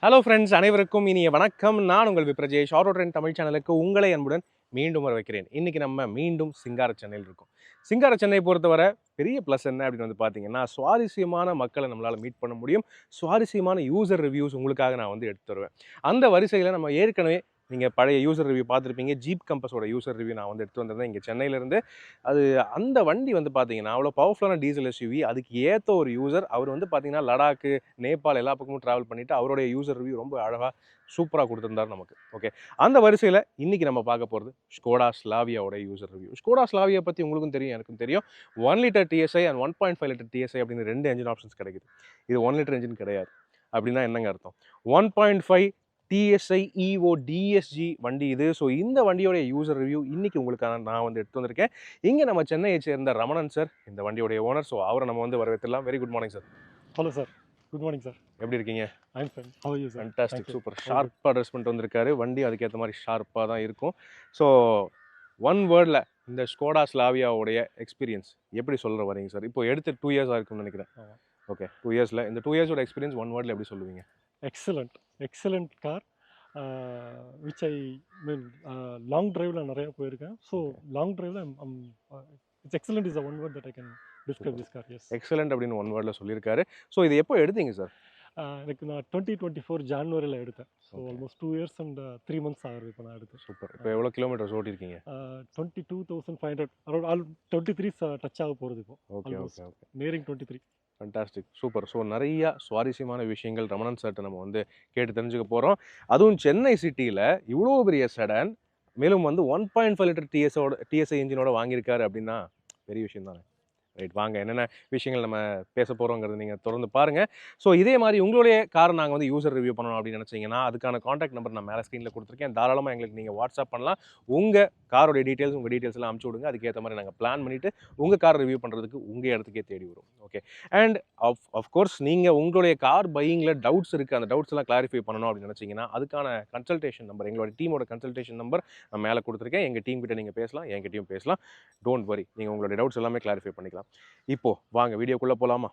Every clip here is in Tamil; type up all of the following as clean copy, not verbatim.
ஹலோ ஃப்ரெண்ட்ஸ், அனைவருக்கும் இனிய வணக்கம். நான் உங்கள் விப்ரஜேஷ். ஆட்டோ ட்ரெண்ட் தமிழ் சேனலுக்கு உங்களை அன்புடன் மீண்டும் வர வைக்கிறேன். இன்னைக்கு நம்ம மீண்டும் சிங்கார சென்னையில் இருக்கோம். சிங்கார சென்னை பொறுத்தவரை பெரிய ப்ளஸ் என்ன அப்படின்னு வந்து பார்த்தீங்கன்னா, சுவாரஸ்யமான மக்களை நம்மளால் மீட் பண்ண முடியும். சுவாரஸ்யமான யூசர் ரிவ்யூஸ் உங்களுக்காக நான் வந்து எடுத்து தருவேன். அந்த வரிசையில் நம்ம ஏற்கனவே நீங்கள் பழைய யூசர் ரிவ்யூ பார்த்துருப்பீங்க. ஜீப் கம்பஸோட யூசர் ரிவ்யூ நான் வந்து எடுத்து வந்திருந்தேன் இங்கே சென்னையிலேருந்து. அது அந்த வண்டி வந்து பார்த்தீங்கன்னா அவ்வளோ பவர்ஃபுல்லான டீசல் எஸ்யூவி. அதுக்கு ஏற்ற ஒரு யூசர். அவர் வந்து பார்த்தீங்கன்னா லடாக்கு, நேபாள் எல்லா பக்கமும் ட்ராவல் பண்ணிட்டு அவருடைய யூசர் ரிவ்யூ ரொம்ப அழகாக சூப்பராக கொடுத்துருந்தார் நமக்கு. ஓகே, அந்த வரிசையில் இன்னைக்கு நம்ம பார்க்க போகிறது ஸ்கோடா ஸ்லாவியாவோட யூசர் ரிவ்யூ. ஸ்கோடா ஸ்லாவியா பற்றி உங்களுக்கும் தெரியும், எனக்கும் தெரியும். 1 litre TSI and 1.5 litre TSI அப்படின்னு ரெண்டு என்ஜின் ஆப்ஷன்ஸ் கிடைக்குது. இது 1 லிட்டர் என்ஜின் கிடையாது. அப்படின்னா என்னங்க அர்த்தம்? 1.5 டிஎஸ்ஐ இஓ டிஎஸ்ஜி வண்டி இது. ஸோ இந்த வண்டியோடைய யூசர் ரிவ்யூ இன்னைக்கு உங்களுக்கான நான் வந்து எடுத்து வந்திருக்கேன். இங்கே நம்ம சென்னையை சேர்ந்த ரமணன் சார், இந்த வண்டியோடைய ஓனர். ஸோ அவரை நம்ம வந்து வரவேற்றலாம். Very good morning sir. Hello sir, good morning sir. எப்படி இருக்கீங்க? I'm fine. How are you sir? Fantastic, super. ஷார்ப்பாக ட்ரெஸ் பண்ணிட்டு வந்திருக்காரு. வண்டி அதுக்கேற்ற மாதிரி ஷார்ப்பாக தான் இருக்கும். ஸோ ஒன் வேர்டில் இந்த ஸ்கோடா ஸ்லாவியாவுடைய எக்ஸ்பீரியன்ஸ் எப்படி சொல்கிற வரீங்க சார்? இப்போ எடுத்து 2 இயர்ஸ் இருக்கும்னு நினைக்கிறேன். ஓகே, 2 இயர்ஸில் இந்த 2 இயர்ஸோட எக்ஸ்பீரியன்ஸ் ஒன் வேர்டில் எப்படி சொல்லுவீங்க? Excellent car. Which I mean long டிரைவில் நிறையா போயிருக்கேன். ஸோ லாங் டிரைவில் it's excellent is one word that I can describe this car. Yes, excellent அப்படின்னு ஒன் வேர்டில் சொல்லியிருக்காரு. ஸோ இது எப்போ எடுத்தீங்க சார்? எனக்கு நான் 2024 ஜான்வரியில் எடுத்தேன். So almost 2 years and 3 months ஆகுது இப்போ நான் எடுத்தேன். சூப்பர். இப்போ எவ்வளோ கிலோமீட்டர்ஸ் ஓட்டிருக்கீங்க? 22,500 அரௌண்ட் 23 டச் ஆக போகிறது இப்போ. Okay okay okay, nearing 23. Fantastic, super. So நிறைய சுவாரஸ்யமான விஷயங்கள் ரமணன் சார்ட்ட நம்ம வந்து கேட்டு தெரிஞ்சுக்க போகிறோம். அதுவும் சென்னை சிட்டியில் இவ்வளோ பெரிய செடான், மேலும் வந்து 1.5 லிட்டர் டிஎஸ்ஐ இன்ஜினோட வாங்கியிருக்காரு அப்படின்னா பெரிய விஷயம் தானே. ரைட், வாங்க என்னென்ன விஷயங்கள் நம்ம பேச போகிறோங்கிறது நீங்கள் தொடர்ந்து பாருங்கள். ஸோ இதே மாதிரி உங்களுடைய காரை நாங்கள் வந்து யூசர் ரிவ்யூ பண்ணணும் அப்படின்னு நினச்சிங்கன்னா அதுக்கான காண்டாக்ட் நம்பர் நான் மேலே ஸ்க்ரீனில் கொடுத்துருக்கேன். தாராளமாக எங்களுக்கு நீங்கள் வாட்ஸ்அப் பண்ணலாம். உங்கள் காரோடைய டீட்டெயில்ஸ், உங்கள் டீட்டெயில்ஸ் எல்லாம் அனுப்பிச்சி விடுங்க. அதுக்கேற்ற மாதிரி நாங்கள் பிளான் பண்ணிவிட்டு உங்கள் கார் ரிவ்யூ பண்ணுறதுக்கு உங்கள் இடத்துக்கே தேடி வரும். ஓகே, அண்ட் ஆஃப்கோர்ஸ் நீங்கள் உங்களுடைய கார் பையிங்கில் டவுட்ஸ் இருக்குது, அந்த டவுட்ஸ் எல்லாம் கிளாரிஃபை பண்ணணும் அப்படின்னு நினச்சிங்கன்னா அதுக்கான கன்சல்டேஷன் நம்பர், எங்களோட டீமோட கன்சல்டேஷன் நம்பர் நான் மேலே கொடுத்துருக்கேன். எங்கள் டீம் கிட்ட நீங்கள் பேசலாம், என்கிட்டயும் பேசலாம். டோன்ட் வரி, நீங்கள் உங்களுடைய டவுட்ஸ் எல்லாமே கிளாரிஃபை பண்ணிக்கலாம். இப்போ வாங்க வீடியோக்குள்ள போலாமா?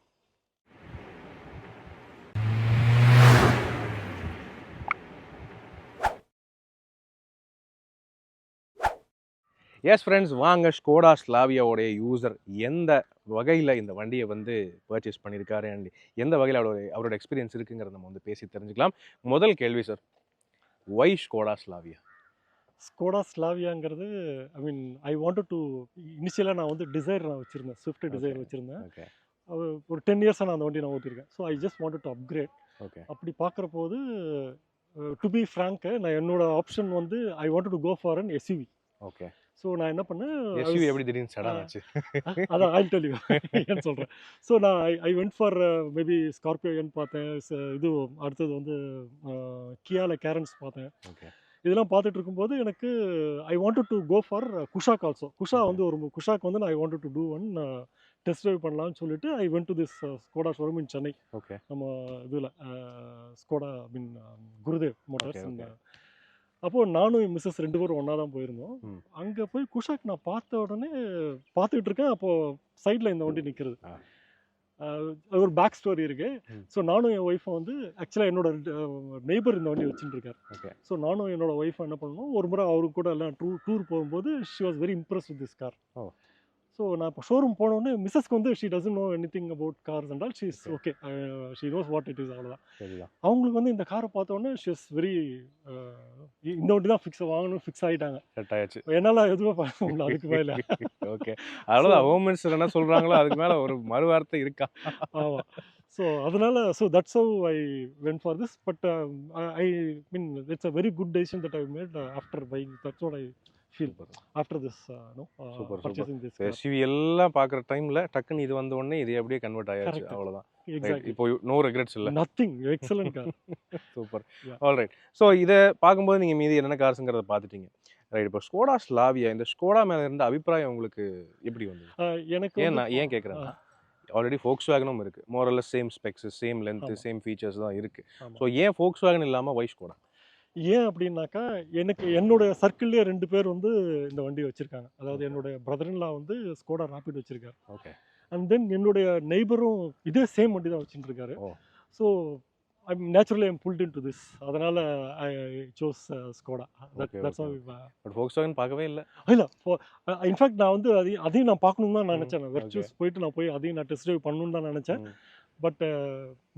எஸ் ஃப்ரெண்ட்ஸ், வாங்க ஸ்கோடா ஸ்லாவியாவோடைய யூசர் எந்த வகையில் இந்த வண்டியை வந்து பர்ச்சேஸ் பண்ணியிருக்காரு அண்ட் எந்த வகையில் அவரோட எக்ஸ்பீரியன்ஸ் இருக்குங்கிறத நம்ம வந்து பேசி தெரிஞ்சுக்கலாம். முதல் கேள்வி sir, why Skoda Slavia? Skoda ஸ்லாவியாங்கிறது I mean I wanted to இனிஷியலாக நான் வந்து டிசைர் நான் வச்சுருந்தேன், ஸ்விஃப்ட் டிசைர் வச்சுருந்தேன். ஓகே, ஒரு 10 இயர்ஸாக நான் அந்த வண்டி நான் ஓட்டியிருக்கேன். So I just wanted to upgrade. Okay, அப்படி பார்க்குற போது டு பி ஃப்ராங்க், நான் என்னோட ஆப்ஷன் வந்து I wanted to go for an SUV. Okay. So நான் என்ன பண்ணேன், எஸ்யூவி எப்படி திடீர்னு செடான் ஆச்சு? அதான் ஐ டெல் யூ ஏன்னு சொல்கிறேன். ஸோ நான் I went for maybe Scorpio என் பார்த்தேன். இது அடுத்தது வந்து கியாவில் கேரன்ஸ் பார்த்தேன். ஓகே, இதெல்லாம் பார்த்துட்டு இருக்கும்போது எனக்கு I wanted to go for Kushaq also. குஷா வந்து ஒரு குஷாக் வந்து நான் I wanted to do one test drive பண்ணலாம்னு சொல்லிட்டு I went to this Skoda showroom in Chennai. Okay, நம்ம இதில் Skoda mean Gurudev motors. Okay. அப்போது நானும் என் மிஸ்ஸஸ் 2 பேரும் ஒன்றா தான் போயிருந்தோம். ம். அங்கே போய் குஷாக் நான் பார்த்த உடனே பார்த்துக்கிட்டு இருக்கேன். அப்போது சைடில் இந்த வண்டி நிற்கிறது. ஒரு பேக் ஸ்டோரி இருக்கு. ஸோ நானும் என் ஒய்ஃபும் வந்து ஆக்சுவலாக என்னோட நெய்பர் இந்த வண்டி வச்சுட்டு இருக்காரு. ஓகே, ஸோ நானும் என்னோட ஒய்ஃபை என்ன பண்ணணும், ஒரு முறை அவரு கூட எல்லாம் டூர் போகும்போது she was very impress with this car. Oh. So நான் இப்போ ஷோரூம் போனோடனே மிஸ்ஸஸ்க்கு வந்து she doesn't know anything about cars and all. She is okay, she knows what it is, அவ்வளோதான். சரிதான். அவங்களுக்கு வந்து இந்த காரை பார்த்த உடனே ஷி இஸ் வெரி இந்த வண்டி தான் வாங்கணும்னு ஃபிக்ஸ் ஆகிட்டாங்க. செட் ஆயாச்சு. என்னால் எதுவும் பண்ண முடியல அதுக்கு மேலே. ஓகே, அவ்வளோதான். ஹோம் மினிஸ்டர் என்ன சொல்கிறாங்களோ அதுக்கு மேலே ஒரு மறு வார்த்தை இருக்கா? ஆமாம். ஸோ அதனால் that's how I went for this. But I mean it's a very good decision that I made after buying. That's what I feel after this purchasing this. SUV எல்லாம் பார்க்குற டைமில் டக்குன்னு இது வந்த உடனே இது அப்படியே கன்வெர்ட் ஆயாச்சு, அவ்வளோதான். இப்போ நோ ரெக்ரெட்ஸ் இல்லை. Nothing, excellent car. Super. All right. So இதை பார்க்கும்போது நீங்கள் மீதி என்னென்ன கார்ஸுங்கிறத பார்த்துட்டீங்க. ரைட், இப்போ ஸ்கோடா ஸ்லாவியா, இந்த ஸ்கோடா மேலே இருந்த அபிப்பிராயம் உங்களுக்கு எப்படி வந்தது? எனக்கு ஏன் கேட்குறேன்னா, ஆல்ரெடி ஃபோக்ஸ்வேகனும் இருக்குது. More or less same specs, same length, same features தான் இருக்குது. ஸோ ஏன் ஃபோக்ஸ்வேகன் இல்லாமல் ஒய் ஸ்கோடா? ஏன் அப்படின்னாக்கா, எனக்கு என்னோட சர்க்கிள்லேயே 2 பேர் வந்து இந்த வண்டி வச்சுருக்காங்க. அதாவது என்னுடைய பிரதர்இன்லா வந்து ஸ்கோடா ராபிட் வச்சுருக்காரு. ஓகே. அண்ட் தென் என்னுடைய நெய்பரும் இதே சேம் வண்டி தான் வச்சுட்டு இருக்காரு. So I'm naturally I'm pulled into this. அதனால I chose Skoda. Okay That's okay. how. But Volkswagen பார்க்கவே இல்ல. இல்ல இன்ஃபேக்ட் நான் வந்து அதையும் நான் பார்க்கணும்னு தான் ம். நினைச்சேன். நான் ஓகே. வெர்ச்சுஸ் போயிட்டு நான் போய் அதையும் நான் டெஸ்ட் ட்ரைவ் பண்ணணும்னு தான் நினைச்சேன். ம். பட்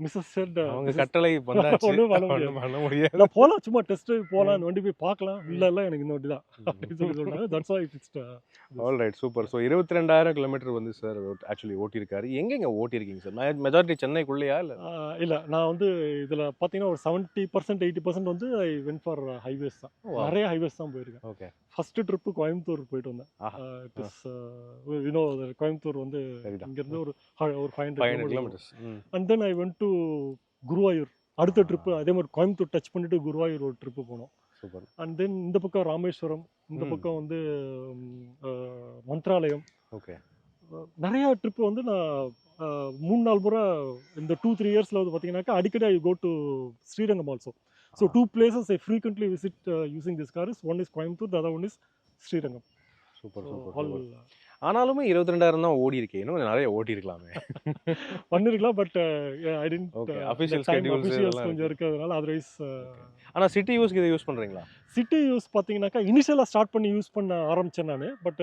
மிஸ்ஸஸ் செட் அவங்க கட்டளை வந்தாச்சு. ஒண்ணும் பண்ண முடியாது. ஒண்ணும் பண்ண முடியாது. நான் போலாம், சும்மா டெஸ்ட் ட்ரைவ் போலாம், இந்த வண்டி போய் பார்க்கலாம். இல்ல எனக்கு இந்த வண்டி தான் அப்படின்னு சொல்லி சொன்னாங்க. That's why fixed. All right, super. So 22,000 kilometre வந்து சார் ஆக்சுவலி ஓட்டியிருக்காரு. எங்கெங்க ஓட்டியிருக்கீங்க சார்? மெஜாரிட்டி சென்னைக்குள்ளேயா இல்லை? இல்ல நான் வந்து இதுல பாத்தீங்கன்னா ஒரு 70% 80% வந்து ஐ வென்ட் ஃபார் ஹைவேஸ் தான். நிறைய ஹைவேஸ் தான் போயிருக்கேன். ஓகே. ஃபர்ஸ்ட் ட்ரிப்பு கோயம்புத்தூர் போயிட்டு வந்தேன். ஆஹா. இட் இஸ் யூனோ கோயம்புத்தூர் வந்து சரிதான். இங்க இருந்து ஒரு 500 500 kilometre. Kilometres. And then I went to Guruvayur. அடுத்த ட்ரிப்பு அதே மாதிரி கோயம்புத்தூர் டச் பண்ணிட்டு குருவாயூர் ஒரு ட்ரிப்பு போனோம். சூப்பர். அண்ட் தென் இந்த பக்கம் ராமேஸ்வரம், இந்த பக்கம் வந்து மந்த்ராலயம். ஓகே. நிறைய ட்ரிப்பு வந்து நான் 3-4 முறை இந்த 2-3 இயர்ஸ்ல வந்து பார்த்தீங்கன்னாக்கா அடிக்கடி I go to Srirangam also. So 2 places I frequently visit using this car. One is Coimbatore, the other one is Srirangam. Super So, super all super. ஆனாலுமே 22,000 தான் ஓடி இருக்கே. இன்னும் நிறைய ஓட்டி இருக்கலாமே. பண்ணிருக்கலாம். But I didn't. Okay, official schedules officials எல்லாம் கொஞ்சம் இருக்கிறதுனால அதர்வைஸ். ஆனா சிட்டி யூஸ்க்கு இதை யூஸ் பண்றீங்களா? சிட்டி யூஸ் பார்த்தீங்கன்னாக்கா இனிஷியலாக ஸ்டார்ட் பண்ணி யூஸ் பண்ண ஆரம்பித்தேன் நான். பட்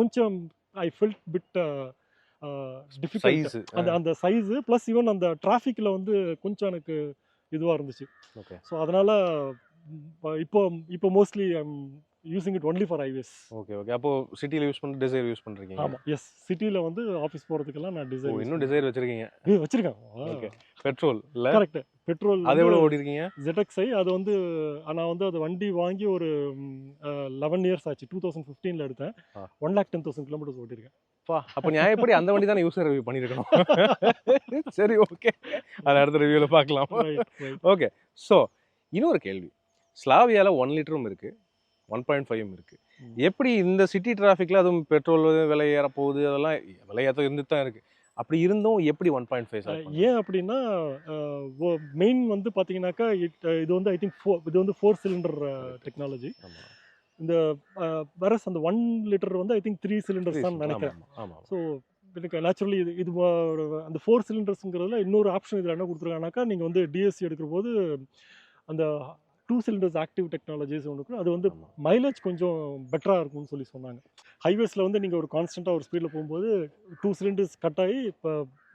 கொஞ்சம் I felt bit difficult. Size. அந்த அந்த சைஸு ப்ளஸ் ஈவன் அந்த டிராஃபிக்கில் வந்து கொஞ்சம் எனக்கு இதுவாக இருந்துச்சு. ஓகே. ஸோ அதனால் இப்போ mostly I'm using it only for highways. Okay okay. அப்போ சிட்டில யூஸ் பண்ணி டிசைர் யூஸ் பண்றீங்க? ஆமாம், எஸ். சிட்டியில் வந்து ஆஃபீஸ் போகிறதுக்கெல்லாம் நான் ஓ, டிசைர் இன்னும் டிசைர் வச்சிருக்கீங்க? வச்சுருக்கேன். ஓகே. பெட்ரோல் இல்ல? கரெக்ட். பெட்ரோல் அது எவ்வளவு ஓடி இருக்கீங்க? ZXi. அது வந்து நான் வந்து அது வண்டி வாங்கி ஒரு 11 இயர்ஸ் ஆச்சு. 2015ல எடுத்தேன். 1,10,000 கிலோமீட்டர்ஸ் ஓட்டியிருக்கேன். அப்ப நியாயப்படி அந்த வண்டி தானே யூசர் ரிவ்யூ பண்ணிருக்கணும். சரி, ஓகே. அது அடுத்த ரிவ்யூல பார்க்கலாம். ஓகே. ஸோ இன்னொரு கேள்வி. ஸ்லாவியால 1 லிட்டரும் இருக்கு, 1.5 இருக்கு. எப்படி இந்த சிட்டி டிராஃபிக்ல அதுவும் பெட்ரோல் விலை ஏற போகுது, அதெல்லாம் விலையாத்த இருந்துட்டு தான் இருக்கு. அப்படி இருந்தும் எப்படி 1.5? ஏன் அப்படின்னா மெயின் வந்து பார்த்தீங்கன்னாக்கா இது வந்து ஐ திங்க் இது வந்து 4 சிலிண்டர் டெக்னாலஜி. இந்த வரஸ் அந்த 1 லிட்டர் வந்து ஐ திங்க் 3 சிலிண்டர்ஸ் தான் நினைக்கிறேன். ஸோ எனக்கு நேச்சுரலி இது அந்த 4 சிலிண்டர்ஸுங்கிறதுல இன்னொரு ஆப்ஷன் இதில் என்ன கொடுத்துருக்காங்கனாக்கா, நீங்கள் வந்து டிஎஸ்சி எடுக்கிற போது அந்த 2 சிலிண்டர்ஸ் ஆக்டிவ் டெக்னாலஜிஸ் ஒன்று, அது வந்து மைலேஜ் கொஞ்சம் பெட்டராக இருக்கும்னு சொல்லி சொன்னாங்க. ஹைவேஸில் வந்து நீங்கள் ஒரு கான்ஸ்டண்ட்டாக ஒரு ஸ்பீடில் போகும்போது 2 சிலிண்டர்ஸ் கட் ஆகி இப்போ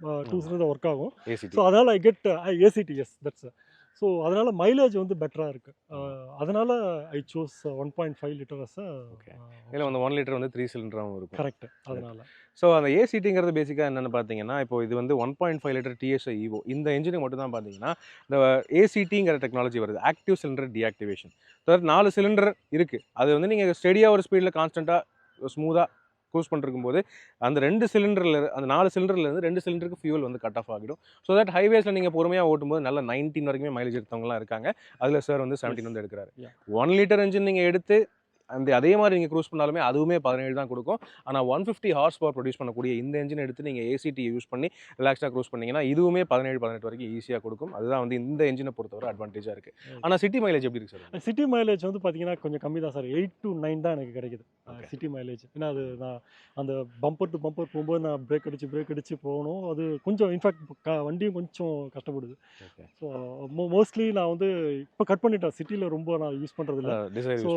2 சிலிண்டர் ஒர்க் ஆகும். ஸோ அதனால் I get ACTS. That's. So அதனால் மைலேஜ் வந்து பெட்டராக இருக்குது. அதனால் ஐ சூஸ் 1.5 லிட்டர்ஸ். இல்லை, அந்த 1 லிட்டர் வந்து 3 சிலிண்டராகவும் இருக்கும். கரெக்ட். அதனால் ஸோ அந்த ACTங்கிறது பேசிக்காக என்னென்னு பார்த்தீங்கன்னா, இப்போ இது வந்து 1.5 லிட்டர் TSI EVO இந்த இன்ஜினுக்கு மட்டும் தான் பார்த்தீங்கன்னா இந்த ACTங்கிற டெக்னாலஜி வருது, active cylinder deactivation. So 4 cylinder இருக்குது. அது வந்து நீங்கள் ஸ்டெடியாக ஒரு ஸ்பீடில் கான்ஸ்டண்ட்டாக ஸ்மூத்தாக க்ரூஸ் பண்ணிருக்கும் போது அந்த 2 சிலிண்டரில் அந்த 4 சிலிண்டர்லேருந்து 2 சிலிண்டருக்கு ஃபியூல் வந்து கட் ஆஃப் ஆகிடும். ஸோ தட் ஹைவேஸில் நீங்கள் பொறுமையாக ஓட்டும்போது நல்ல 19 வரைக்குமே மைலேஜ் எடுத்தவங்களாம் இருக்காங்க. அதில் சார் வந்து 17 வந்து எடுக்கிறாரு. 1 லிட்டர் இன்ஜின் நீங்கள் எடுத்து அதே மாதிரி நீங்கள் க்ரூஸ் பண்ணாலுமே அதுவுமே 17 தான் கொடுக்கும். ஆனால் 150 ஹார்ஸ் பவர் ப்ரொடியூஸ் பண்ணக்கூடிய இந்த இன்ஜின் எடுத்து நீங்கள் ACT யூஸ் பண்ணி ரிலாக்ஸாக க்ரூஸ் பண்ணிங்கன்னா இதுவுமே 17-18 வரைக்கும் ஈஸியாக கொடுக்கும். அதுதான் வந்து இந்த இன்ஜினை பொறுத்தவரை அட்வான்டேஜாக இருக்குது. ஆனால் சிட்டி மைலேஜ் எப்படி இருக்குது சார்? சிட்டி மைலேஜ் வந்து பார்த்தீங்கன்னா கொஞ்சம் கம்மி தான் சார். 8 to 9 தான் எனக்கு கிடைக்குது சிட்டி மைலேஜ். ஏன்னா அது நான் அந்த பம்பர் டு பம்பர் போகும்போது நான் பிரேக் அடித்து போகணும். அது கொஞ்சம் இன்ஃபேக்ட் வண்டியும் கொஞ்சம் கஷ்டப்படுது. ஸோ மோஸ்ட்லி நான் வந்து இப்போ கட் பண்ணிட்டேன். சிட்டியில் ரொம்ப நான் யூஸ் பண்ணுறது இல்லை. So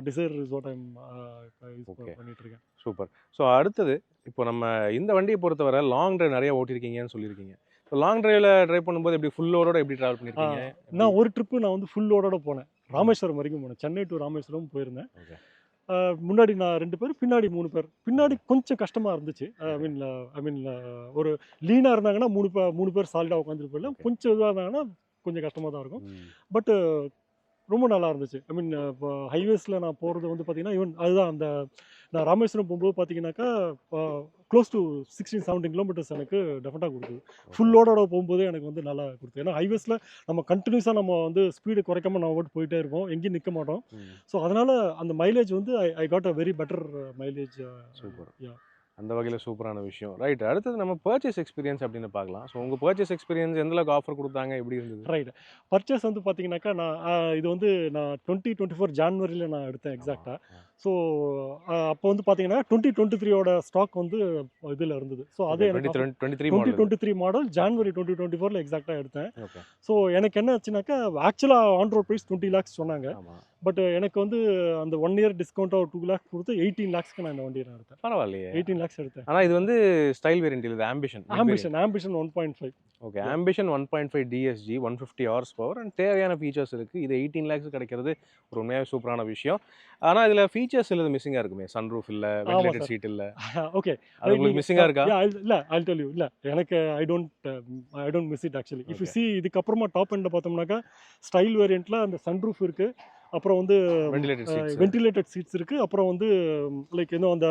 Dzire is what I'm use பண்ணிட்டு இருக்கேன். சூப்பர். ஸோ அடுத்தது இப்போ நம்ம இந்த வண்டியை பொறுத்தவரை லாங் டிரைவ் நிறைய ஓட்டிருக்கீங்கன்னு சொல்லியிருக்கீங்க. இப்போ லாங் டிரைவ் பண்ணும்போது எப்படி ஃபுல் லோடோட எப்படி ட்ராவல் பண்ணியிருக்கீங்க? நான் ஒரு ட்ரிப்பு நான் வந்து ஃபுல் லோடோட போனேன். ராமேஸ்வரம் வரைக்கும் போனேன். சென்னை டு ராமேஸ்வரம் போயிருந்தேன். முன்னாடி நான் 2 பேர், பின்னாடி 3 பேர். பின்னாடி கொஞ்சம் கஷ்டமாக இருந்துச்சு. ஐ மீன் ஒரு லீனாக இருந்தாங்கன்னா 3 பேர் சாலிடாக உட்காந்துட்டு போயிடலாம். கொஞ்சம் இதுவாக இருந்தாங்கன்னா கொஞ்சம் கஷ்டமாக தான் இருக்கும். பட் ரொம்ப நல்லா இருந்துச்சு. ஐ மீன் இப்போ ஹைவேஸில் நான் போகிறது வந்து பார்த்தீங்கன்னா ஈவன் அதுதான் அந்த நான் ராமேஸ்வரம் போகும்போது பார்த்தீங்கன்னாக்கா க்ளோஸ் டு 16-17 கிலோமீட்டர்ஸ் எனக்கு டெஃபினட்டாக கொடுக்குது. ஃபுல் லோடோட போகும்போதே எனக்கு வந்து நல்லா கொடுக்குது. ஏன்னா ஹைவேஸில் நம்ம கண்டினியூஸாக நம்ம வந்து ஸ்பீடு குறைக்காமல் நம்ம போட்டு போயிட்டே இருப்போம், எங்கேயும் நிற்க மாட்டோம். ஸோ அதனால் அந்த மைலேஜ் வந்து I got a very better mileage. Super. அந்த வகையில் சூப்பரான விஷயம். ரைட். அடுத்தது நம்ம பர்ச்சேஸ் எக்ஸ்பீரியன்ஸ் அப்படின்னு பார்க்கலாம். ஸோ உங்கள் பர்ச்சேஸ் எக்ஸ்பீரியன்ஸ் எந்தளவுக்கு ஆஃபர் கொடுத்தாங்க, எப்படி இருந்தது? ரைட். பர்ச்சேஸ் வந்து பார்த்தீங்கன்னாக்கா நான் இது வந்து நான் 2024 ஜான்வரியில் நான் எடுத்தேன் எக்ஸாக்டாக. ஸோ அப்போ வந்து பார்த்தீங்கன்னா 2023ஓட ஸ்டாக் வந்து இதில் இருந்தது. ஸோ அது எனக்கு 23 மாடல். 2023 மாடல் ஜான்வரி 2024 எக்ஸாக்டாக எடுத்தேன். ஓகே. ஸோ எனக்கு என்ன ஆச்சுனாக்கா ஆக்சுவலாக ஆன் ரோட் ப்ரைஸ் 20 lakhs சொன்னாங்க. ஆமா. பட் எனக்கு வந்து அந்த 1 இயர் டிஸ்கவுண்ட்டாக ஒரு 2 lakhs கொடுத்து 18 lakhsக்கு நான் இந்த வண்டியை நான் எடுத்தேன். பரவாயில்லையே. 18 lakhs எடுத்தேன். ஆனா இது வந்து ஸ்டைல் வேரியன்ட் இல்ல, இது ambition. Ambition 1.5. Okay. Ambition 1.5 DSG 150 horse power and தேவையான ஃபீச்சர்ஸ் இருக்கு. இது 18 lakhs கிடைக்கிறது ஒரு உண்மையாவே சூப்பரான விஷயம். ஆனா இதுல ஃபீச்சர்ஸ் இல்ல மிஸ்ஸிங்கா இருக்குமே. சன்ரூஃப் இல்ல, வென்டிலேட்டட் சீட் இல்ல. ஓகே. அது உங்களுக்கு மிஸ்ஸிங்கா இருக்கா? இல்ல I'll tell you. இல்ல எனக்கு I don't miss it actually. If you see இதுக்கு அப்புறமா டாப் எண்ட்ல பார்த்தோம்னாக்கா ஸ்டைல் வேரியன்ட்ல அந்த சன்ரூஃப் இருக்கு. அப்புறம் வந்து வென்டிலேட்டட் சீட்ஸ் இருக்கு. அப்புறம் வந்து லைக் இன்னும் அந்த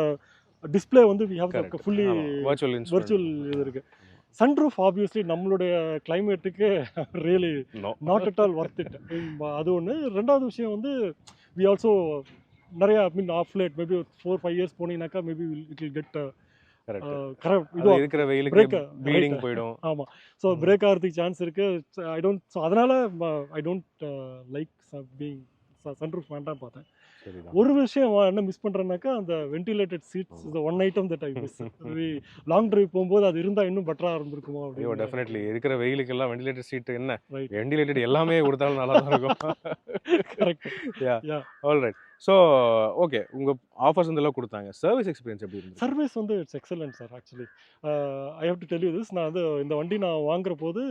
டிஸ்ப்ளே வந்து we have fully virtual இது இருக்கு. சன்ரூஃப் ஆப்வியஸ்லி நம்மளுடைய கிளைமேட்டுக்கு really not at all worth it. அது ஒன்று. ரெண்டாவது விஷயம் வந்து வி ஆல்சோ நிறைய ஆஃப் லேட் மேபி 4-5 இயர்ஸ் போனீங்கன்னாக்கா maybe it will get correct இது இருக்கிற வெயிலுக்கு ப்ளீடிங் போய்டும். ஆமா. ஸோ பிரேக் ஆகிறதுக்கு சான்ஸ் இருக்கு. ஸோ அதனால I don't like being sunroof வேண்டாம் பார்த்தேன். ஒரு விஷயம் என்ன மிஸ் பண்றேன்னாக்கா அந்த ventilated seats is one item that I miss. Long drive போகும்போது அது இருந்தா இன்னும் பெட்டரா இருந்திருக்குமோ அப்படி. ஐயோ டெஃபினெட்லி. இருக்கிற வெயிலுக்கு எல்லாம் வென்டிலேட்டட் சீட் என்ன வென்டிலேட்டட் எல்லாமே கொடுத்தாலும் நல்லா தான் இருக்கும். Correct. Yeah alright. So okay, உங்கள் ஆஃபர்ஸ் இதெல்லாம் கொடுத்தாங்க. சர்வீஸ் எக்ஸ்பீரியன்ஸ் எப்படி இருந்துச்சு? சர்வீஸ் வந்து it's excellent sir. Actually I have to tell you this. நான் வந்து இந்த வண்டி நான் வாங்குற போது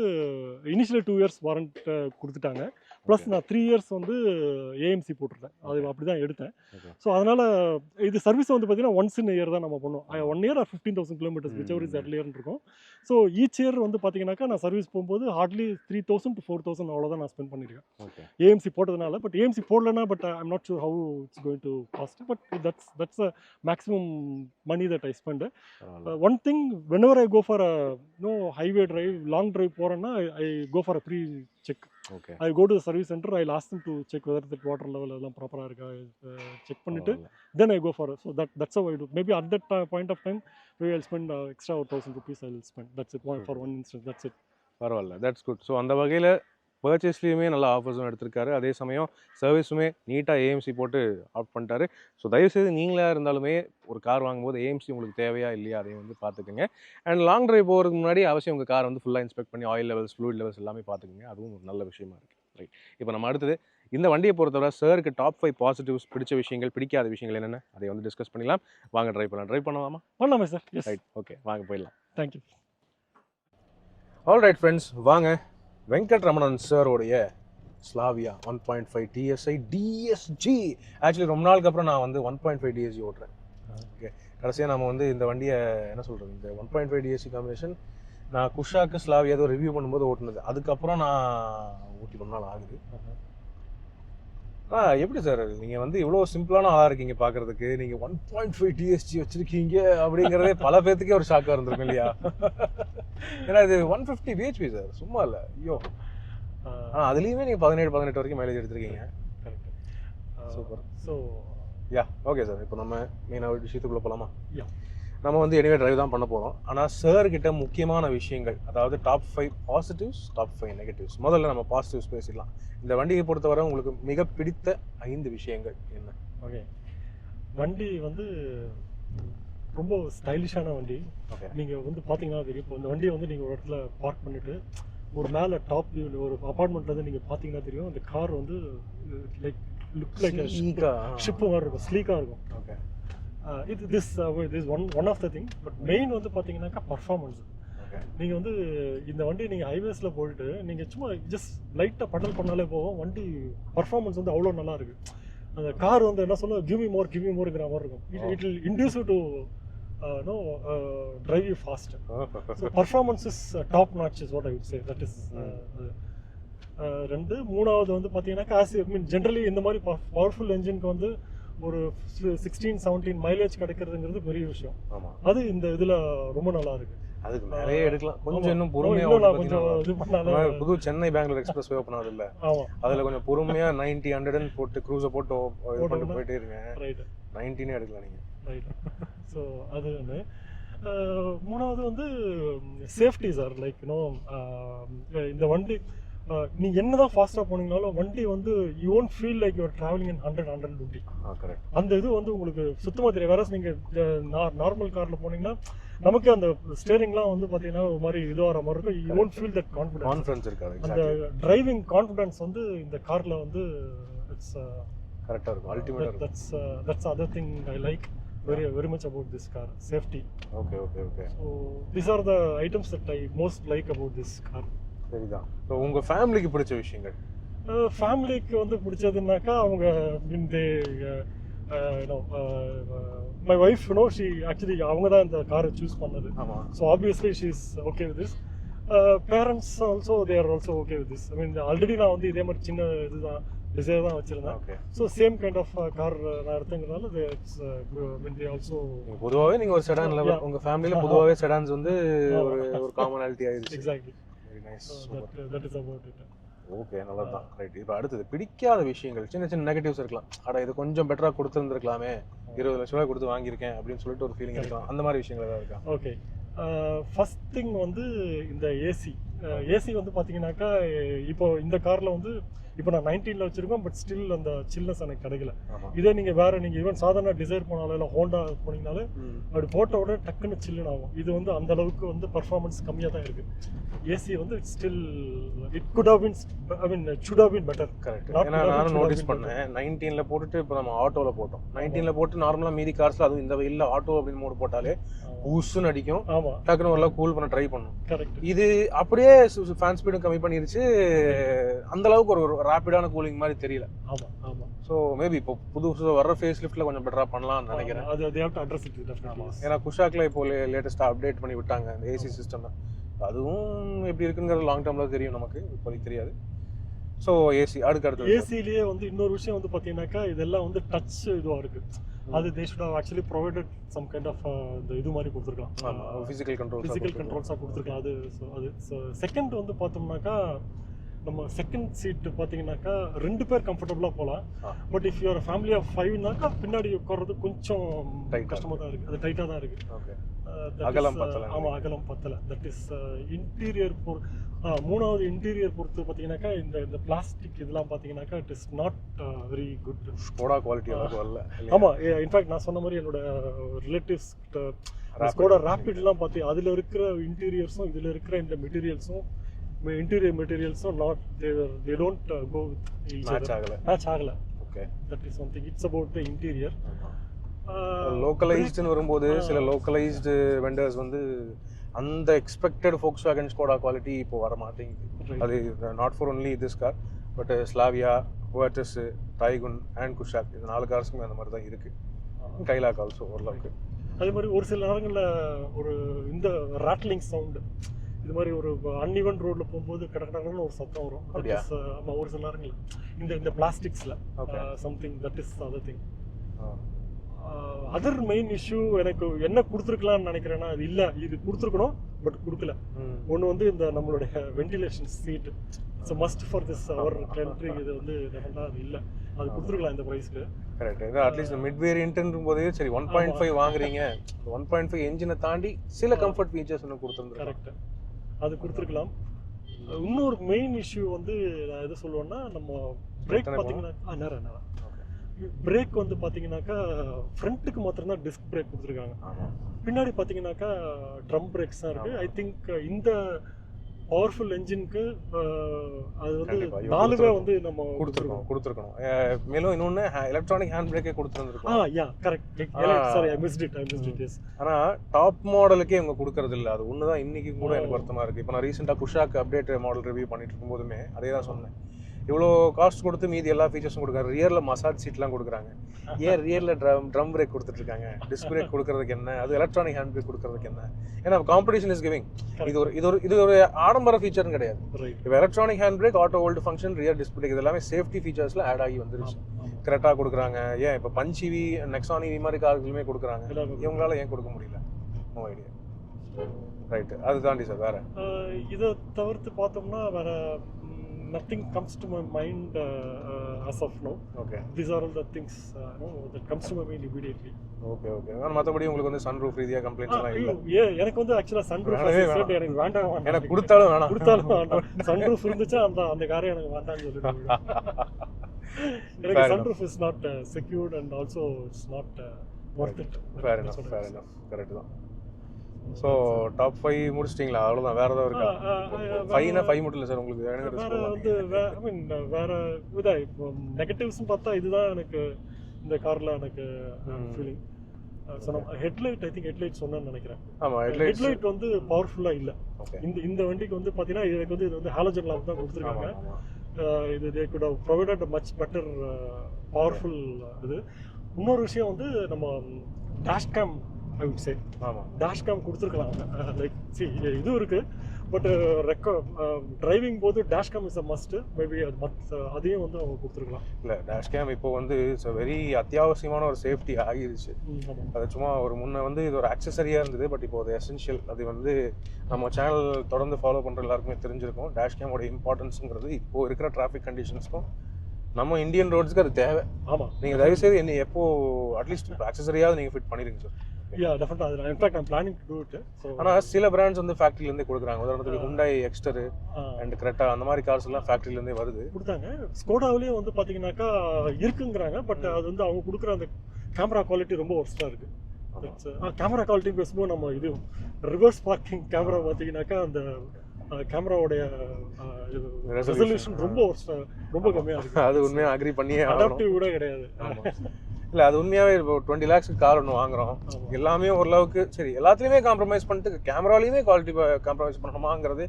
இனிஷியலி 2 years வாரண்ட் கொடுத்துட்டாங்க. ப்ளஸ் நான் 3 years வந்து ஏஎம்சி போட்டிருந்தேன். அது அப்படி தான் எடுத்தேன். ஸோ அதனால் இது சர்வீஸ் வந்து பார்த்தீங்கன்னா ஒன்ஸ் இன் இயர் தான் நம்ம பண்ணுவோம். 1 year or 15,000 kilometers whichever is earlier இருக்கும். ஸோ ஈச் இயர் வந்து பார்த்தீங்கன்னாக்கா நான் சர்வீஸ் போகும்போது ஹார்ட்லி 3,000 to 4,000 அவ்வளோதான் நான் ஸ்பெண்ட் பண்ணியிருக்கேன் ஏஎம்சி போட்டதுனால. பட் ஏஎம்சி போடலன்னா but I am not sure how it's going to cost, but that's a maximum money that I spend. One thing, whenever I go for a highway drive, long drive porana, I go for a pre-check. Okay. I go to the service center, I'll ask them to check whether that water level is proper irukka, check pannittu then I go for it. So that's how I do. Maybe at that point of time maybe I'll spend extra 1,000 rupees I'll spend. That's it, for one instance. That's it. பரவாயில்ல, தட்ஸ் குட். ஸோ அந்த வகையில் பர்ச்சேஸ்லேயுமே நல்ல ஆஃபர்ஸும் எடுத்திருக்காரு. அதே சமயம் சர்வீஸுமே நீட்டாக ஏஎம்சி போட்டு ஆஃப் பண்ணிட்டாரு. ஸோ தயவுசெய்து நீங்களாக இருந்தாலுமே ஒரு கார் வாங்கும்போது ஏஎம்சி உங்களுக்கு தேவையா இல்லையா அதையும் வந்து பார்த்துக்குங்க. அண்ட் லாங் டிரைவ் போகிறதுக்கு முன்னாடி அவசியம் உங்கள் காரை வந்து ஃபுல்லாக இன்ஸ்பெக்ட் பண்ணி ஆயில் லெவல்ஸ், ஃப்ளூயிட் லெவல்ஸ் எல்லாமே பார்த்துக்குங்க. அதுவும் ஒரு நல்ல விஷயமா இருக்குது. ரைட். இப்போ நம்ம அடுத்தது இந்த வண்டியை பொறுத்தவரை சாருக்கு டாப் 5 பாசிட்டிவ்ஸ், பிடிச்ச விஷயங்கள், பிடிக்காத விஷயங்கள் என்னென்ன அதை வந்து டிஸ்கஸ் பண்ணிடலாம். வாங்க ட்ரைவ் பண்ணலாம். ட்ரைவ் பண்ணலாமா? பண்ணலாமே சார். ரைட், ஓகே, வாங்க போயிடலாம். தேங்க்யூ. ஆல் ரைட் ஃப்ரெண்ட்ஸ், வாங்க வெங்கட் ரமணன் சாரோடைய ஸ்லாவியா 1.5 TSI DSG. ஆக்சுவலி ரொம்ப நாளுக்கு அப்புறம் நான் வந்து 1.5 DSG ஓட்டுறேன். ஓகே, கடைசியாக நம்ம வந்து இந்த வண்டியை என்ன சொல்கிறது, இந்த 1.5 DSG காம்பினேஷன் நான் குஷாக்கு ஸ்லாவியா ஏதோ ரிவ்யூ பண்ணும்போது ஓட்டுனது. அதுக்கப்புறம் நான் ஓட்டி ரொம்ப நாள் ஆகுது. எப்படி சார் நீங்கள் வந்து இவ்வளோ சிம்பிளான ஆளாக இருக்கீங்க பார்க்குறதுக்கு, நீங்கள் 1.5 DSG வச்சுருக்கீங்க அப்படிங்கிறதே பல பேர்த்துக்கே ஒரு ஷாக்காக இருந்திருக்கும் இல்லையா? ஏன்னா இது 150 bhp சார், சும்மா இல்லை. ஐயோ, அதுலேயுமே நீங்கள் 17 வரைக்கும் மைலேஜ் எடுத்திருக்கீங்க. Correct, super. So yeah okay sir, இப்போ நம்ம மெயினாக விஷயத்துக்குள்ளே போகலாமா? யா, நம்ம வந்து எனிவே டிரைவ் தான் பண்ண போகிறோம். ஆனால் சார்கிட்ட முக்கியமான விஷயங்கள், அதாவது டாப் 5 பாசிட்டிவ்ஸ், டாப் 5 நெகட்டிவ்ஸ். முதல்ல நம்ம பாசிட்டிவ்ஸ் பேசிடலாம். இந்த வண்டியை பொறுத்தவரை உங்களுக்கு மிக பிடித்த 5 விஷயங்கள் என்ன? ஓகே, வண்டி வந்து ரொம்ப ஸ்டைலிஷான வண்டி. ஓகே, நீங்கள் வந்து பார்த்தீங்கன்னா தெரியும். இப்போ இந்த வண்டியை வந்து நீங்கள் ஒரு இடத்துல பார்க் பண்ணிவிட்டு ஒரு மேலே டாப் வியூவில் ஒரு அப்பார்ட்மெண்ட்லேருந்து நீங்கள் பார்த்தீங்கன்னா தெரியும், அந்த கார் வந்து லைக் லுக் லைக் ஷிப்பு மாதிரி இருக்கும், ஸ்லீக்காக இருக்கும். Okay, this one of the thing. But main வந்து பார்த்தீங்கன்னாக்கா பர்ஃபார்மன்ஸ். நீங்கள் வந்து இந்த வண்டி நீங்கள் ஹைவேஸில் போயிட்டு நீங்கள் சும்மா ஜஸ்ட் லைட்டாக படல் பண்ணாலே போகும், வண்டி பர்ஃபார்மன்ஸ் வந்து அவ்வளோ நல்லா இருக்குது. அந்த கார் வந்து என்ன சொல்ல, கிவ் மீ மோர்ங்கிற மாதிரி இருக்கும். It will induce to drive you fast. So performance is top notch is what I would say. That is ரெண்டு. மூணாவது வந்து பார்த்தீங்கன்னா ஜென்ரலி இந்த மாதிரி பவர்ஃபுல் என்ஜினுக்கு வந்து ஒரு 16-17 மைலேஜ் கிடைக்கிறதுங்கிறது பெரிய விஷயம். அது இந்த இதில் ரொம்ப நல்லா இருக்கு. அதுக்கு நிறைய எடுக்கலாம். கொஞ்சம் இன்னும் பொறுமையா கொஞ்சம் இது பண்ணாலும் புது சென்னை பெங்களூர் எக்ஸ்பிரஸ் வே ஓப்பன் ஆகுது இல்ல, அதுல கொஞ்சம் பொறுமையா 90-100 போட்டு க்ரூஸை போட்டு இது பண்ணிட்டு போயிட்டே இருங்க. ரைட், 19 எடுக்கலாம் நீங்க. ரைட். ஸோ அது ஒன்று. மூணாவது வந்து சேஃப்டி சார். லைக் இந்த வண்டி நீங்க என்னதான் ஃபாஸ்டா போனீங்கனாலும் வண்டி வந்து you won't feel like you're travelling in 100-120. Correct. அந்த இது வந்து உங்களுக்கு சுத்தமா தெரியும். வேற நீங்க நார்மல் கார்ல போனீங்கன்னா நமக்கு அந்த ஸ்டேரிங்லாம் வந்து பாத்தீங்கன்னா ஒரு மாதிரி இது வர மாதிரி இருக்கும். You won't feel that confidence இருக்காது. அந்த டிரைவிங் கான்ஃபிடன்ஸ் வந்து இந்த கார்ல வந்து இட்ஸ் கரெக்டா இருக்கும். அல்டிமேட்டா இருக்கும். that's other thing I like very much about this car, safety. Okay. So these are the items that I most like about this car. சரிதான். ஸோ உங்க ஃபேமிலிக்கு பிடிச்ச விஷயங்கள்? ஃபேமிலிக்கு வந்து பிடிச்சதுன்னாக்கா அவங்க my wife, she actually அவங்க தான் இந்த காரை சூஸ் பண்ணது. So obviously she is okay with this. Parents also, they are also okay with this. I mean already நான் வந்து இதே மாதிரி சின்ன இதுதான் டிசைர் தான் வச்சிருந்தேன். So same kind of car நான் எடுத்தங்கிறதால they also பொதுவாகவே நீங்கள் ஒரு செடான் லவர், உங்கள் ஃபேமிலியில் பொதுவாகவே செடான்ஸ் வந்து ஒரு காமனாலிட்டி ஆயிடுச்சு. Exactly. Very nice. That is about it. Okay, நல்லா தான். ரைட். இப்போ அடுத்தது பிடிக்காத விஷயங்கள், சின்ன நெகட்டிவ்ஸ் இருக்கலாம். இது கொஞ்சம் பெட்டராக கொடுத்துருந்துருக்கலாமே, 20 லட்ச ரூபாய் கொடுத்து வாங்கியிருக்கேன் அப்படின்னு சொல்லிட்டு ஒரு ஃபீலிங் இருக்கலாம். அந்த மாதிரி விஷயங்கள் ஏதாவது இருக்கா? ஓகே, ஃபர்ஸ்ட் திங் வந்து இந்த ஏசி வந்து பார்த்தீங்கன்னாக்கா இப்போ இந்த காரில் வந்து இப்போ நான் 19ல வச்சிருக்கோம், பட் ஸ்டில் அந்த சில்னஸ் எனக்கு கிடைக்கல. இதே நீங்கள் வேற நீங்கள் ஈவன் சாதாரண டிசைர் போனாலும் இல்லை ஹோண்டா போனீங்கனாலே அப்படி போட்ட உடனே டக்குன்னு சில்லுன்னு ஆகும். இது வந்து அந்த அளவுக்கு வந்து பர்ஃபார்மன்ஸ் கம்மியாக தான் இருக்கு. ஏசி வந்து still it could have been, I mean it should have been better. Correct. ஏன்னா நானும் நோட்டீஸ் பண்ணேன், 19ல போட்டுட்டு இப்போ நம்ம ஆட்டோவில் போட்டோம். 19ல போட்டு நார்மலாக மீதி கார்ஸ்ல அதுவும் இந்த வெயில்ல ஆட்டோ அப்படின்னு மோடு போட்டாலே ஊசுன்னு அடிக்கும். ஆமா, டக்குன்னு ஓரளவு கூல் பண்ண ட்ரை பண்ணும். கரெக்ட். இது அப்படியே ஃபேன் ஸ்பீடும் கம்மி பண்ணிருச்சு, அந்த அளவுக்கு ஒரு ரேபிடான கூலிங் மாதிரி தெரியல. ஆமா ஆமா. ஸோ மேபி இப்போ புதுசு வர ஃபேஸ் லிஃப்ட்ல கொஞ்சம் பெட்டரா பண்ணலாம்னு நினைக்கிறேன். அது they have to address it definitely. ஏன்னா குஷாக்ல இப்போ லேட்டஸ்டா அப்டேட் பண்ணி விட்டாங்க இந்த ஏசி சிஸ்டம். அதுவும் எப்படி இருக்குங்கிறது லாங் டேர்ம்ல தெரியும், நமக்கு இப்போதைக்கு தெரியாது. ஸோ ஏசி அடுத்தது. ஏசிலேயே வந்து இன்னொரு விஷயம் வந்து பார்த்தீங்கன்னாக்கா இதெல்லாம் வந்து டச் இதுவாக இருக்கு. அது they should have actually provided some kind of இந்த இது மாதிரி கொடுத்துருக்கலாம். ஆமா, ஃபிசிக்கல் கண்ட்ரோல்ஸாக கொடுத்துருக்கலாம். அது செகண்ட் வந்து பார்த்தோம்னாக்கா நம்ம செகண்ட் சீட் பார்த்தீங்கன்னாக்கா 2 பேர் கம்ஃபர்டபுளாக போகலாம். But if you're family of 5னாக்கா பின்னாடி உட்கார்றது கொஞ்சம் கஷ்டமாக தான் இருக்குது. அது டைட்டாக தான் இருக்குது. அகலம் பத்தல. ஆமாம், அகலம் பத்தலை. தட் இஸ் இன்டீரியர் மூணாவது இன்டீரியர் பொறுத்து பார்த்தீங்கன்னாக்கா இந்த பிளாஸ்டிக் இதெல்லாம் பார்த்தீங்கன்னாக்கா it is not very good. Skoda quality அளவுக்கு வரல. ஆமாம், இன்ஃபேக்ட் நான் சொன்ன மாதிரி என்னோட ரிலேட்டிவ்ஸ் ஸ்கோடா ரேபிட்லாம் பார்த்து அதில் இருக்கிற இன்டீரியர்ஸும் இதில் இருக்கிற இந்த மெட்டீரியல்ஸும் interior materials are not they don't go with each other. match agala. Okay, that is something. It's about the interior. localized னு வரும்போது சில localized vendors வந்து அந்த expected Volkswagen Skoda quality இப்போ வர மாட்டேங்குது. அது not for only this car but Slavia, Virtus, Taygun and Kushaq, இந்த 4 கார்ஸ்க்குமே அந்த மாதிரி தான் இருக்கு. கைலாக் ஆல்சோ ஓரளவுக்கு. அதே மாதிரி ஒரு சில நேரங்களில் ஒரு இந்த ராட்லிங் சவுண்டு இது மாதிரி ஒரு அன்இவன் ரோட்ல போகும்போது கடற்கடன்னு ஒரு சத்தம் வரும். ஆமா, ஒரு சில நேரங்கள் இந்த பிளாஸ்டிக்ஸ்ல something that is other thing. Other main issue எனக்கு என்ன கொடுத்துருக்கலாம்னு நினைக்கிறேன்னா, அது இல்லை, இது கொடுத்துருக்கணும் பட் கொடுக்கல. ஒன்று வந்து இந்த நம்மளுடைய ventilation seat it's must for this our country. இது வந்து டெஃபினட்டாக அது இல்லை, அது கொடுத்துருக்கலாம் இந்த ப்ரைஸ்க்கு. கரெக்ட். ஏன்னா அட்லீஸ்ட் மிட் வேரியன்ட்ன்ற போதே சரி 1.5 வாங்குறீங்க, 1.5 என்ஜினை தாண்டி சில கம்ஃபர்ட் ஃபீச்சர்ஸ் ஒன்று கொடுத்துருந்துருக்கு. கரெக்ட், அது கொடுத்துருக்கலாம். இன்னொரு மெயின் இஷ்யூ வந்து நான் எது சொல்லுவேன்னா, நம்ம பிரேக் பார்த்தீங்கன்னா நேரம் பிரேக் வந்து பார்த்தீங்கன்னாக்கா ஃப்ரண்ட்டுக்கு மாத்திரம் தான் டிஸ்க் பிரேக் கொடுத்துருக்காங்க. பின்னாடி பார்த்தீங்கன்னாக்கா ட்ரம் பிரேக்ஸ் தான் இருக்குது. ஐ திங்க் இந்த பவர்ஃபுல் என்ஜினுக்கு அது வந்து 4வே வந்து நம்ம கொடுத்துருக்கணும். மேலும் இன்னொன்று எலக்ட்ரானிக் ஹேண்ட் பிரேக்கே கொடுத்துருந்துருக்கோம். Ya correct. Sorry, I missed it. ஆனால் டாப் மாடலுக்கே இவங்க கொடுக்கறது இல்லை. அது ஒன்று தான் இன்றைக்கி கூட எனக்கு வருத்தமாக இருக்குது. இப்போ நான் ரீசெண்டாக குஷாக் அப்டேட் மாடல் ரிவ்யூ பண்ணிட்டு இருக்கும்போதுமே அதே தான் சொன்னேன். இவ்வளோ காஸ்ட் கொடுத்து மீதி எல்லா ஃபீச்சர்ஸும் கொடுக்குறாங்க. ரியரில் மசாஜ் சீட்லாம் கொடுக்குறாங்க. ஏன் ரியரில் ட்ரம் பிரேக் கொடுத்துட்ருக்காங்க? டிஸ்க் பிரேக் கொடுக்கறதுக்கு என்ன? அது எலக்ட்ரானிக் ஹேண்ட் பிரேக் கொடுக்கறதுக்கு என்ன? ஏன்னா காம்படிஷன் இஸ் கிவிங். இது ஒரு ஆடம்பர ஃபீச்சர்னு கிடையாது. இப்போ electronic hand brake, auto hold function, rear disc brake, இது எல்லாமே சேஃப்டி ஃபீச்சர்ஸில் ஆட் ஆகி வந்துருச்சு. கரெக்டாக கொடுக்குறாங்க. ஏன் இப்போ பஞ்ச் இவி, நெக்ஸான் இவி மாதிரி கார்களுமே கொடுக்குறாங்க. இவங்களால ஏன் கொடுக்க முடியல? No idea. ரைட்டு, அது தாண்டி சார் வேறு இதை தவிர்த்து பார்த்தோம்னா வேறு nothing comes to my mind as of now. Okay These are all the things that comes to my mind immediately. Okay okay ஆனால் மற்றபடி உங்களுக்கு வந்து சன் ரூஃப் ரீதியாக கம்ப்ளைண்ட்ஸ் எல்லாம் இல்லை? எனக்கு வந்து ஆக்சுவலாக சன்ரூஃப் வேணவே வேணாம். எனக்கு வேண்டாம் எனக்கு கொடுத்தாலும் வேணாம். கொடுத்தாலும் வேண்டாம். சன்ரூஃப் இருந்துச்சா அந்த காரை எனக்கு வேண்டாம்னு சொல்லிடுவேன். எனக்கு Fair sunroof is not secured and also it's not worth it. Fair enough correct தான். ஸோ டாப் 5 முடிச்சிட்டிங்களா? அவ்வளோதான், வேறு ஏதாவது இருக்கா? 5னா 5 மட்டும் இல்லை சார் உங்களுக்கு வேற எனக்கு வந்து ஐ மீன் வேற இதா இப்போ நெகட்டிவ்ஸ்னு பார்த்தா இதுதான் எனக்கு இந்த காரில் எனக்கு feeling. Headlight I think headlight சொன்னேன்னு நினைக்கிறேன். ஆமாம், ஹெட்லைட் வந்து பவர்ஃபுல்லாக இல்லை. ஓகே. இந்த வண்டிக்கு வந்து பார்த்தீங்கன்னா இது வந்து ஹாலஜன் லாம்ப் தான் கொடுத்துருக்காங்க. இது they could have provided much better powerful இது. இன்னொரு விஷயம் வந்து நம்ம dash cam I would say dash cam கொடுத்துருக்கலாம். லைக் இதுவும் இருக்குது, பட் டிரைவிங் போது dash cam is a must. Maybe அதையும் வந்து அவங்க கொடுத்துருக்கலாம். இல்லை, டேஷ் கேம் இப்போ வந்து இட்ஸ் வெரி அத்தியாவசியமான ஒரு சேஃப்டி ஆகிருச்சு. அது சும்மா ஒரு முன்ன வந்து இது ஒரு ஆக்சசரியாக இருந்தது, பட் இப்போ அது எசென்ஷியல். அது வந்து நம்ம சேனல் தொடர்ந்து ஃபாலோ பண்ணுற எல்லாருக்குமே தெரிஞ்சிருக்கும். டேஷ் கேமோட இம்பார்ட்டன்ஸுங்கிறது இப்போ இருக்கிற டிராஃபிக் கண்டிஷன்ஸ்க்கும் நம்ம இந்தியன் ரோட்ஸ்க்கு அது தேவை. ஆமாம், நீங்கள் தயவுசெய்து என்ன எப்போ அட்லீஸ்ட் இப்போ ஆக்சசரியாவது நீங்கள் ஃபிட் பண்ணிடுங்க சார். டெஃபினட்டாக. In fact I'm planning to to it. ஆனால் சில பிராண்ட்ஸ் வந்து ஃபேக்ட்ரிலேருந்தே கொடுக்குறாங்க. உதாரணத்துக்கு ஹுண்டாய் எக்ஸ்டர் அண்ட் கிரெட்டா அந்த மாதிரி கார்ஸ் எல்லாம் ஃபேக்ட்ரிலேருந்தே வருது. கொடுத்தாங்க. ஸ்கோடாவிலேயே வந்து பார்த்தீங்கன்னாக்கா இருக்குங்கிறாங்க, பட் அது வந்து அவங்க கொடுக்குற அந்த கேமரா குவாலிட்டி ரொம்ப ஒர்ஸ்ட்டாக இருக்குது. கேமரா குவாலிட்டி பேசும்போது நம்ம இது ரிவர்ஸ் பார்க்கிங் கேமரா பார்த்தீங்கன்னாக்கா அந்த கேமராவோடைய ரெசல்யூஷன் ரொம்ப கம்மியாக இருக்குது. அது உண்மையாக அக்ரி பண்ணியே அடாப்டிவ் கூட கிடையாது. இல்லை, அது உண்மையாகவே இப்போ 20 lakhs கார் ஒன்று வாங்குகிறோம், எல்லாமே ஓரளவுக்கு சரி, எல்லாத்துலேயுமே காம்ப்ரமைஸ் பண்ணிட்டு கேமராலையுமே குவாலிட்டி காம்ப்ரமைஸ் பண்ணணுமாங்கிறது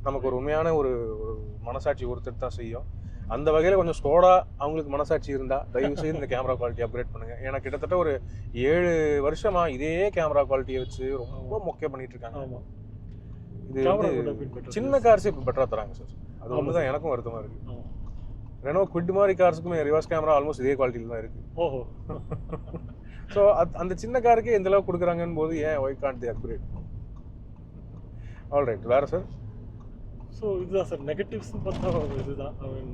நமக்கு ஒரு உண்மையான ஒரு மனசாட்சி ஒருத்தர் தான் செய்யும். அந்த வகையில் கொஞ்சம் ஸ்கோடா அவங்களுக்கு மனசாட்சி இருந்தால் தயவு செய்து இந்த கேமரா குவாலிட்டி அப்கிரேட் பண்ணுங்கள். ஏன்னா கிட்டத்தட்ட ஒரு 7 வருஷமாக இதே கேமரா குவாலிட்டியை வச்சு ரொம்ப மொக்கே பண்ணிட்டு இருக்காங்க. ஆமாம், இது வந்து சின்ன கார்ஸே இப்போ பெட்டராக தராங்க சார். அது ஒன்று தான் எனக்கும் வருத்தமாக இருக்குது. ரெனோ குவிட் மாதிரி கார்ஸுக்குமே ரிவர்ஸ் கேமரா ஆல்மோஸ்ட் இதே குவாலிட்டியில் தான் இருக்குது. ஓஹோ. ஸோ அந்த சின்ன காருக்கே எந்த அளவுக்கு கொடுக்குறாங்கன்னு போது ஏன் why can't the upgrade? All right, வேறு சார்? ஸோ இதுதான் சார் நெகட்டிவ்ஸ்னு பார்த்தா இதுதான். I mean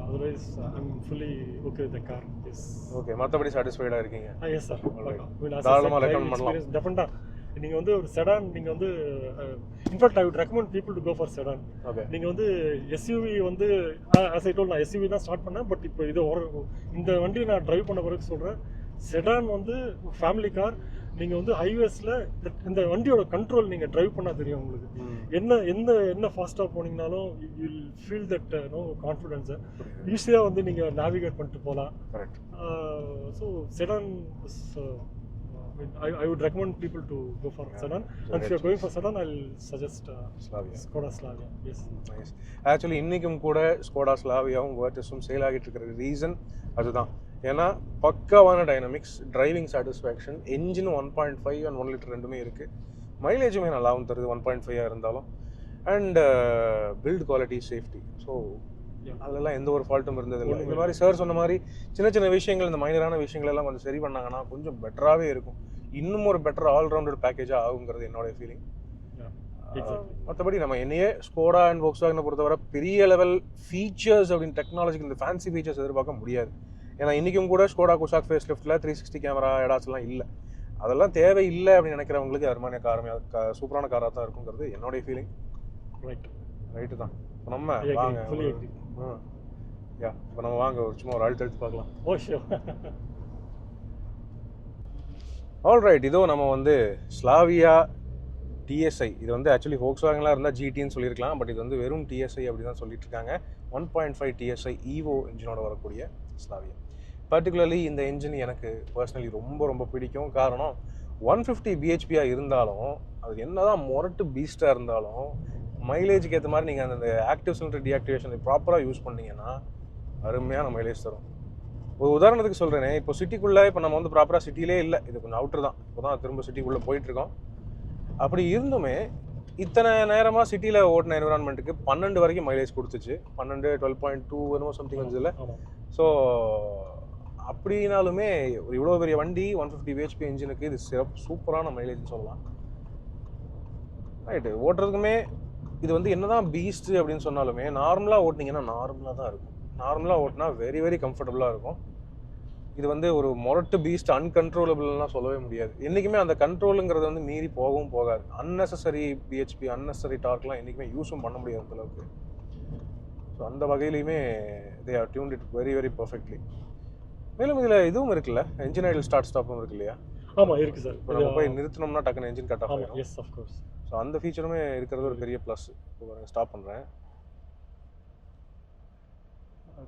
otherwise I am fully okay with the car. Yes. Okay, மற்றபடி சாட்டிஸ்ஃபைடாக இருக்கீங்க? Yes sir. தாராளமாக ரெக்கமெண்ட் பண்ணலாம். டெஃபினட்டாக நீங்கள் வந்து ஒரு செடான் நீங்கள் வந்து in fact I would recommend people to go for sedan. Okay. நீங்கள் வந்து எஸ்யூவி வந்து ஆஸ் ஐ டோல்ட் நான் எஸ்யூவி தான் ஸ்டார்ட் பண்ணேன், பட் இப்போ இது இந்த வண்டி நான் டிரைவ் பண்ண பிறகு சொல்கிறேன், செடான் வந்து ஃபேமிலி கார். நீங்கள் வந்து ஹைவேஸில் இந்த வண்டியோட கண்ட்ரோல் நீங்கள் டிரைவ் பண்ணால் தெரியும் உங்களுக்கு. என்ன ஃபாஸ்ட்டாக போனீங்கனாலும் you will feel that no கான்ஃபிடென்ஸை ஈஸியாக வந்து நீங்கள் நேவிகேட் பண்ணிட்டு போகலாம். கரெக்ட். So sedan I would recommend people to go for sedan. And if you are going for sedan, I'll suggest Skoda Slavia. Yes. Nice. Actually, இன்னைக்கும் கூட ஸ்கோடா ஸ்லாவியாவும் வேர்ச்சஸும் சேல் ஆகிட்டு இருக்கிற ரீசன் அதுதான். ஏன்னா பக்காவான dynamics, driving satisfaction, engine 1.5 and 1 litre ரெண்டுமே இருக்குது. மைலேஜுமே நல்லாவும் தருது 1.5 இருந்தாலும். And build quality, safety. So அதெல்லாம் எந்த ஒரு ஃபால்ட்டும் இருந்ததில்லை. இந்த மாதிரி சார் சொன்ன மாதிரி சின்ன சின்ன விஷயங்கள், இந்த மைனரான விஷயங்கள் எல்லாம் கொஞ்சம் சரி பண்ணாங்கன்னா கொஞ்சம் பெட்டராகவே இருக்கும். இன்னும் ஒரு பெட்டர் ஆல்ரவுண்டட் பேக்கேஜாக ஆகுங்கிறது என்னோட ஃபீலிங். மற்றபடி நம்ம என்னையே ஸ்கோடா அண்ட் வோக்ஸ்வாகனை பொறுத்தவரை பெரிய லெவல் ஃபீச்சர்ஸ் அப்படின்னு டெக்னாலஜிக்கு இந்த ஃபேன்சி ஃபீச்சர்ஸ் எதிர்பார்க்க முடியாது. ஏன்னா இன்றைக்கும் கூட ஸ்கோடா குஷாக் ஃபேஸ் லிஃப்ட்டில் 360 கேமரா எடாஸ்லாம் இல்லை. அதெல்லாம் தேவை இல்லை அப்படின்னு நினைக்கிறவங்களுக்கு அருமையான கார், சூப்பரான காராக தான் இருக்குங்கிறது என்னுடைய ஃபீலிங். ரைட்டு தான். இப்போ நம்ம வாங்க இப்போ நம்ம வாங்க சும்மா ஒரு அழுத்து பார்க்கலாம். ஆல் ரைட், இதோ நம்ம வந்து ஸ்லாவியா டிஎஸ்ஐ. இது வந்து ஆக்சுவலி வோக்ஸ்வாகன்லாம் இருந்தால் ஜிடின்னு சொல்லியிருக்கலாம், பட் இது வந்து வெறும் டிஎஸ்ஐ அப்படி தான் சொல்லிட்டு இருக்காங்க. 1.5 டிஎஸ்ஐ ஈவோ இன்ஜினோட வரக்கூடிய ஸ்லாவியா. பர்டிகுலர்லி இந்த இன்ஜின் எனக்கு பர்சனலி ரொம்ப ரொம்ப பிடிக்கும். காரணம் 150 பிஹெச்பியாக இருந்தாலும் அது என்னதான் மொரட்டு பீஸ்டாக இருந்தாலும் மைலேஜுக்கு ஏற்ற மாதிரி நீங்கள் அந்த ஆக்டிவ் சிலிண்டர் டீஆக்டிவேஷன் ப்ராப்பராக யூஸ் பண்ணிங்கன்னா அருமையான மைலேஜ் தரும். ஒரு உதாரணத்துக்கு சொல்கிறேனே, இப்போ சிட்டிக்குள்ளே இப்போ நம்ம வந்து ப்ராப்பராக சிட்டிலே இல்லை, இது கொஞ்சம் அவுட்ரு தான். இப்போ தான் திரும்ப சிட்டிக்குள்ளே போயிட்டுருக்கோம். அப்படி இருந்துமே இத்தனை நேரமாக சிட்டியில் ஓட்டின என்விரான்மெண்ட்டுக்கு 12 வரைக்கும் மைலேஜ் கொடுத்துச்சு. 12, 12.2 என்னமோ சம்திங் வந்துச்சு இல்லை. ஸோ அப்படின்னாலுமே ஒரு இவ்வளோ பெரிய வண்டி 150 பிஹெச்பி இன்ஜினுக்கு இது சூப்பரான மைலேஜ்னு சொல்லலாம். ரைட்டு, ஓட்டுறதுக்குமே இது வந்து என்னதான் பீஸ்ட் அப்படின்னு சொன்னாலுமே நார்மலாக ஓட்டினீங்கன்னா நார்மலாக தான் இருக்கும். நார்மலாக ஓட்டினா வெரி வெரி கம்ஃபர்டபுளாக இருக்கும். இது வந்து ஒரு மொரட்டு பீஸ்ட் அன்கண்ட்ரோலபிள்லாம் சொல்லவே முடியாது. என்றைக்குமே அந்த கண்ட்ரோலுங்கிறது வந்து மீறி போகவும் போகாது. அன்னெசரி பிஹெச்பி அன்னெசரி டார்க்லாம் என்றைக்குமே யூஸும் பண்ண முடியாது அந்தளவுக்கு. ஸோ அந்த வகையிலையுமே they are tuned it very very perfectly. மேலும் இதில் இதுவும் இருக்குல்ல, என்ஜின் ஐடல் ஸ்டார்ட் ஸ்டாப்பும் இருக்கு இல்லையா? ஆமாம் இருக்குது சார். இப்போ நம்ம போய் நிறுத்தினோம்னா டக்குன்னு என்ஜின் கட் ஆஃப் ஆகிடும். S of course. ஸோ அந்த ஃபீச்சருமே இருக்கிறது ஒரு பெரிய ப்ளஸ். இப்போ ஸ்டாப் பண்ணுறேன்.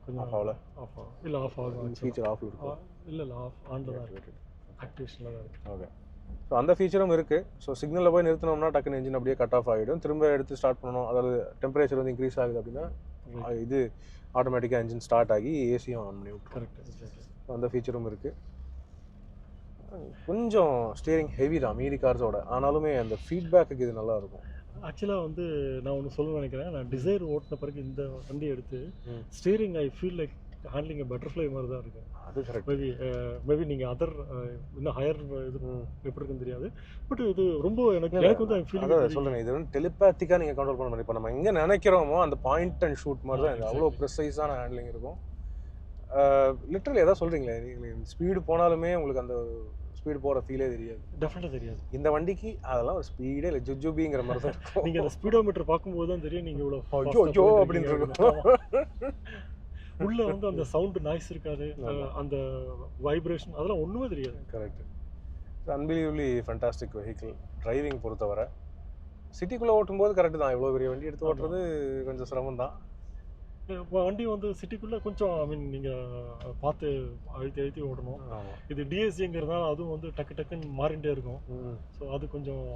கொஞ்சம் ஆஃப் ஆகல. ஆஃப் ஆகும். இல்லை ஆஃப் ஆகும். ஃபீச்சர் ஆஃப் இருக்கும். இல்லை ஆஃப் ஆனில் தான் இருக்குது. ஆக்டிவேஷனில் தான் இருக்குது. ஓகே. ஸோ அந்த ஃபீச்சரும் இருக்குது. ஸோ சிக்னலில் போய் நிறுத்தினோம்னா டக்குன்னு என்ஜின் அப்படியே கட் ஆஃப் ஆகிடும். திரும்ப எடுத்து ஸ்டார்ட் பண்ணணும், அதாவது டெம்பரேச்சர் வந்து இன்க்ரீஸ் ஆகுது அப்படின்னா இது ஆட்டோமேட்டிக்காக என்ஜின் ஸ்டார்ட் ஆகி ஏசியும் ஆன் பண்ணி விட்டு. கரெக்ட். அந்த ஃபீச்சரும் இருக்குது. கொஞ்சம் ஸ்டியரிங் ஹெவி தான் மீதி கார்ஸோட, ஆனாலுமே அந்த ஃபீட்பேக்குக்கு இது நல்லா இருக்கும். ஆக்சுவலாக வந்து நான் ஒன்று சொல்ல நினைக்கிறேன். நான் டிசைர் ஓட்டின பிறகு இந்த வண்டி எடுத்து steering I feel like handling butterfly மாதிரி தான் இருக்குது. அது கரெக்ட். மேபி நீங்கள் அதர் இன்னும் ஹையர் இது எப்படி இருக்குன்னு தெரியாது. பட் இது ரொம்ப எனக்கு வந்து ஃபீல் சொல்லுங்கள். இது வந்து டெலிபேத்திக்காக நீங்கள் கண்ட்ரோல் பண்ண முடியும். இப்போ நம்ம எங்கே நினைக்கிறோமோ அந்த பாயிண்ட் அண்ட் ஷூட் மாதிரி தான் இது. அவ்வளோ ப்ரிசைஸான ஹேண்ட்லிங் இருக்கும். லிட்டரலி எதாவது சொல்கிறீங்களே, நீங்கள் ஸ்பீடு போனாலுமே உங்களுக்கு அந்த ஸ்பீடு போகிற ஃபீலே தெரியாது. டெஃபினட்டாக தெரியாது. இந்த வண்டிக்கு அதெல்லாம் ஒரு ஸ்பீடே இல்லை, ஜுஜுபிங்கிற மாதிரி தான் இருக்கும். நீங்கள் அந்த ஸ்பீடோமீட்டர் பார்க்கும்போது தான் தெரியும் நீங்கள் இவ்வளோ ஜோ அப்படின்னு இருக்கும். உள்ள வந்து அந்த சவுண்டு நாய்ஸ் இருக்காது, அந்த வைப்ரேஷன் அதெல்லாம் ஒன்றுமே தெரியாது. Correct. Unbelievably fantastic vehicle. Driving பொறுத்தவரை சிட்டிக்குள்ளே ஓட்டும்போது கரெக்டு தான். இவ்வளோ பெரிய வண்டி எடுத்து ஓட்டுறது கொஞ்சம் சிரமம் தான். வண்டி வந்து சிட்டிக்குள்ளே கொஞ்சம் ஐ மீன் நீங்கள் பார்த்து அழுத்தி ஓடணும். இது டிஎஸ்சிங்கிறதுனால அதுவும் வந்து டக்கு டக்குன்னு மாறிண்டே இருக்கும். ஸோ அது கொஞ்சம்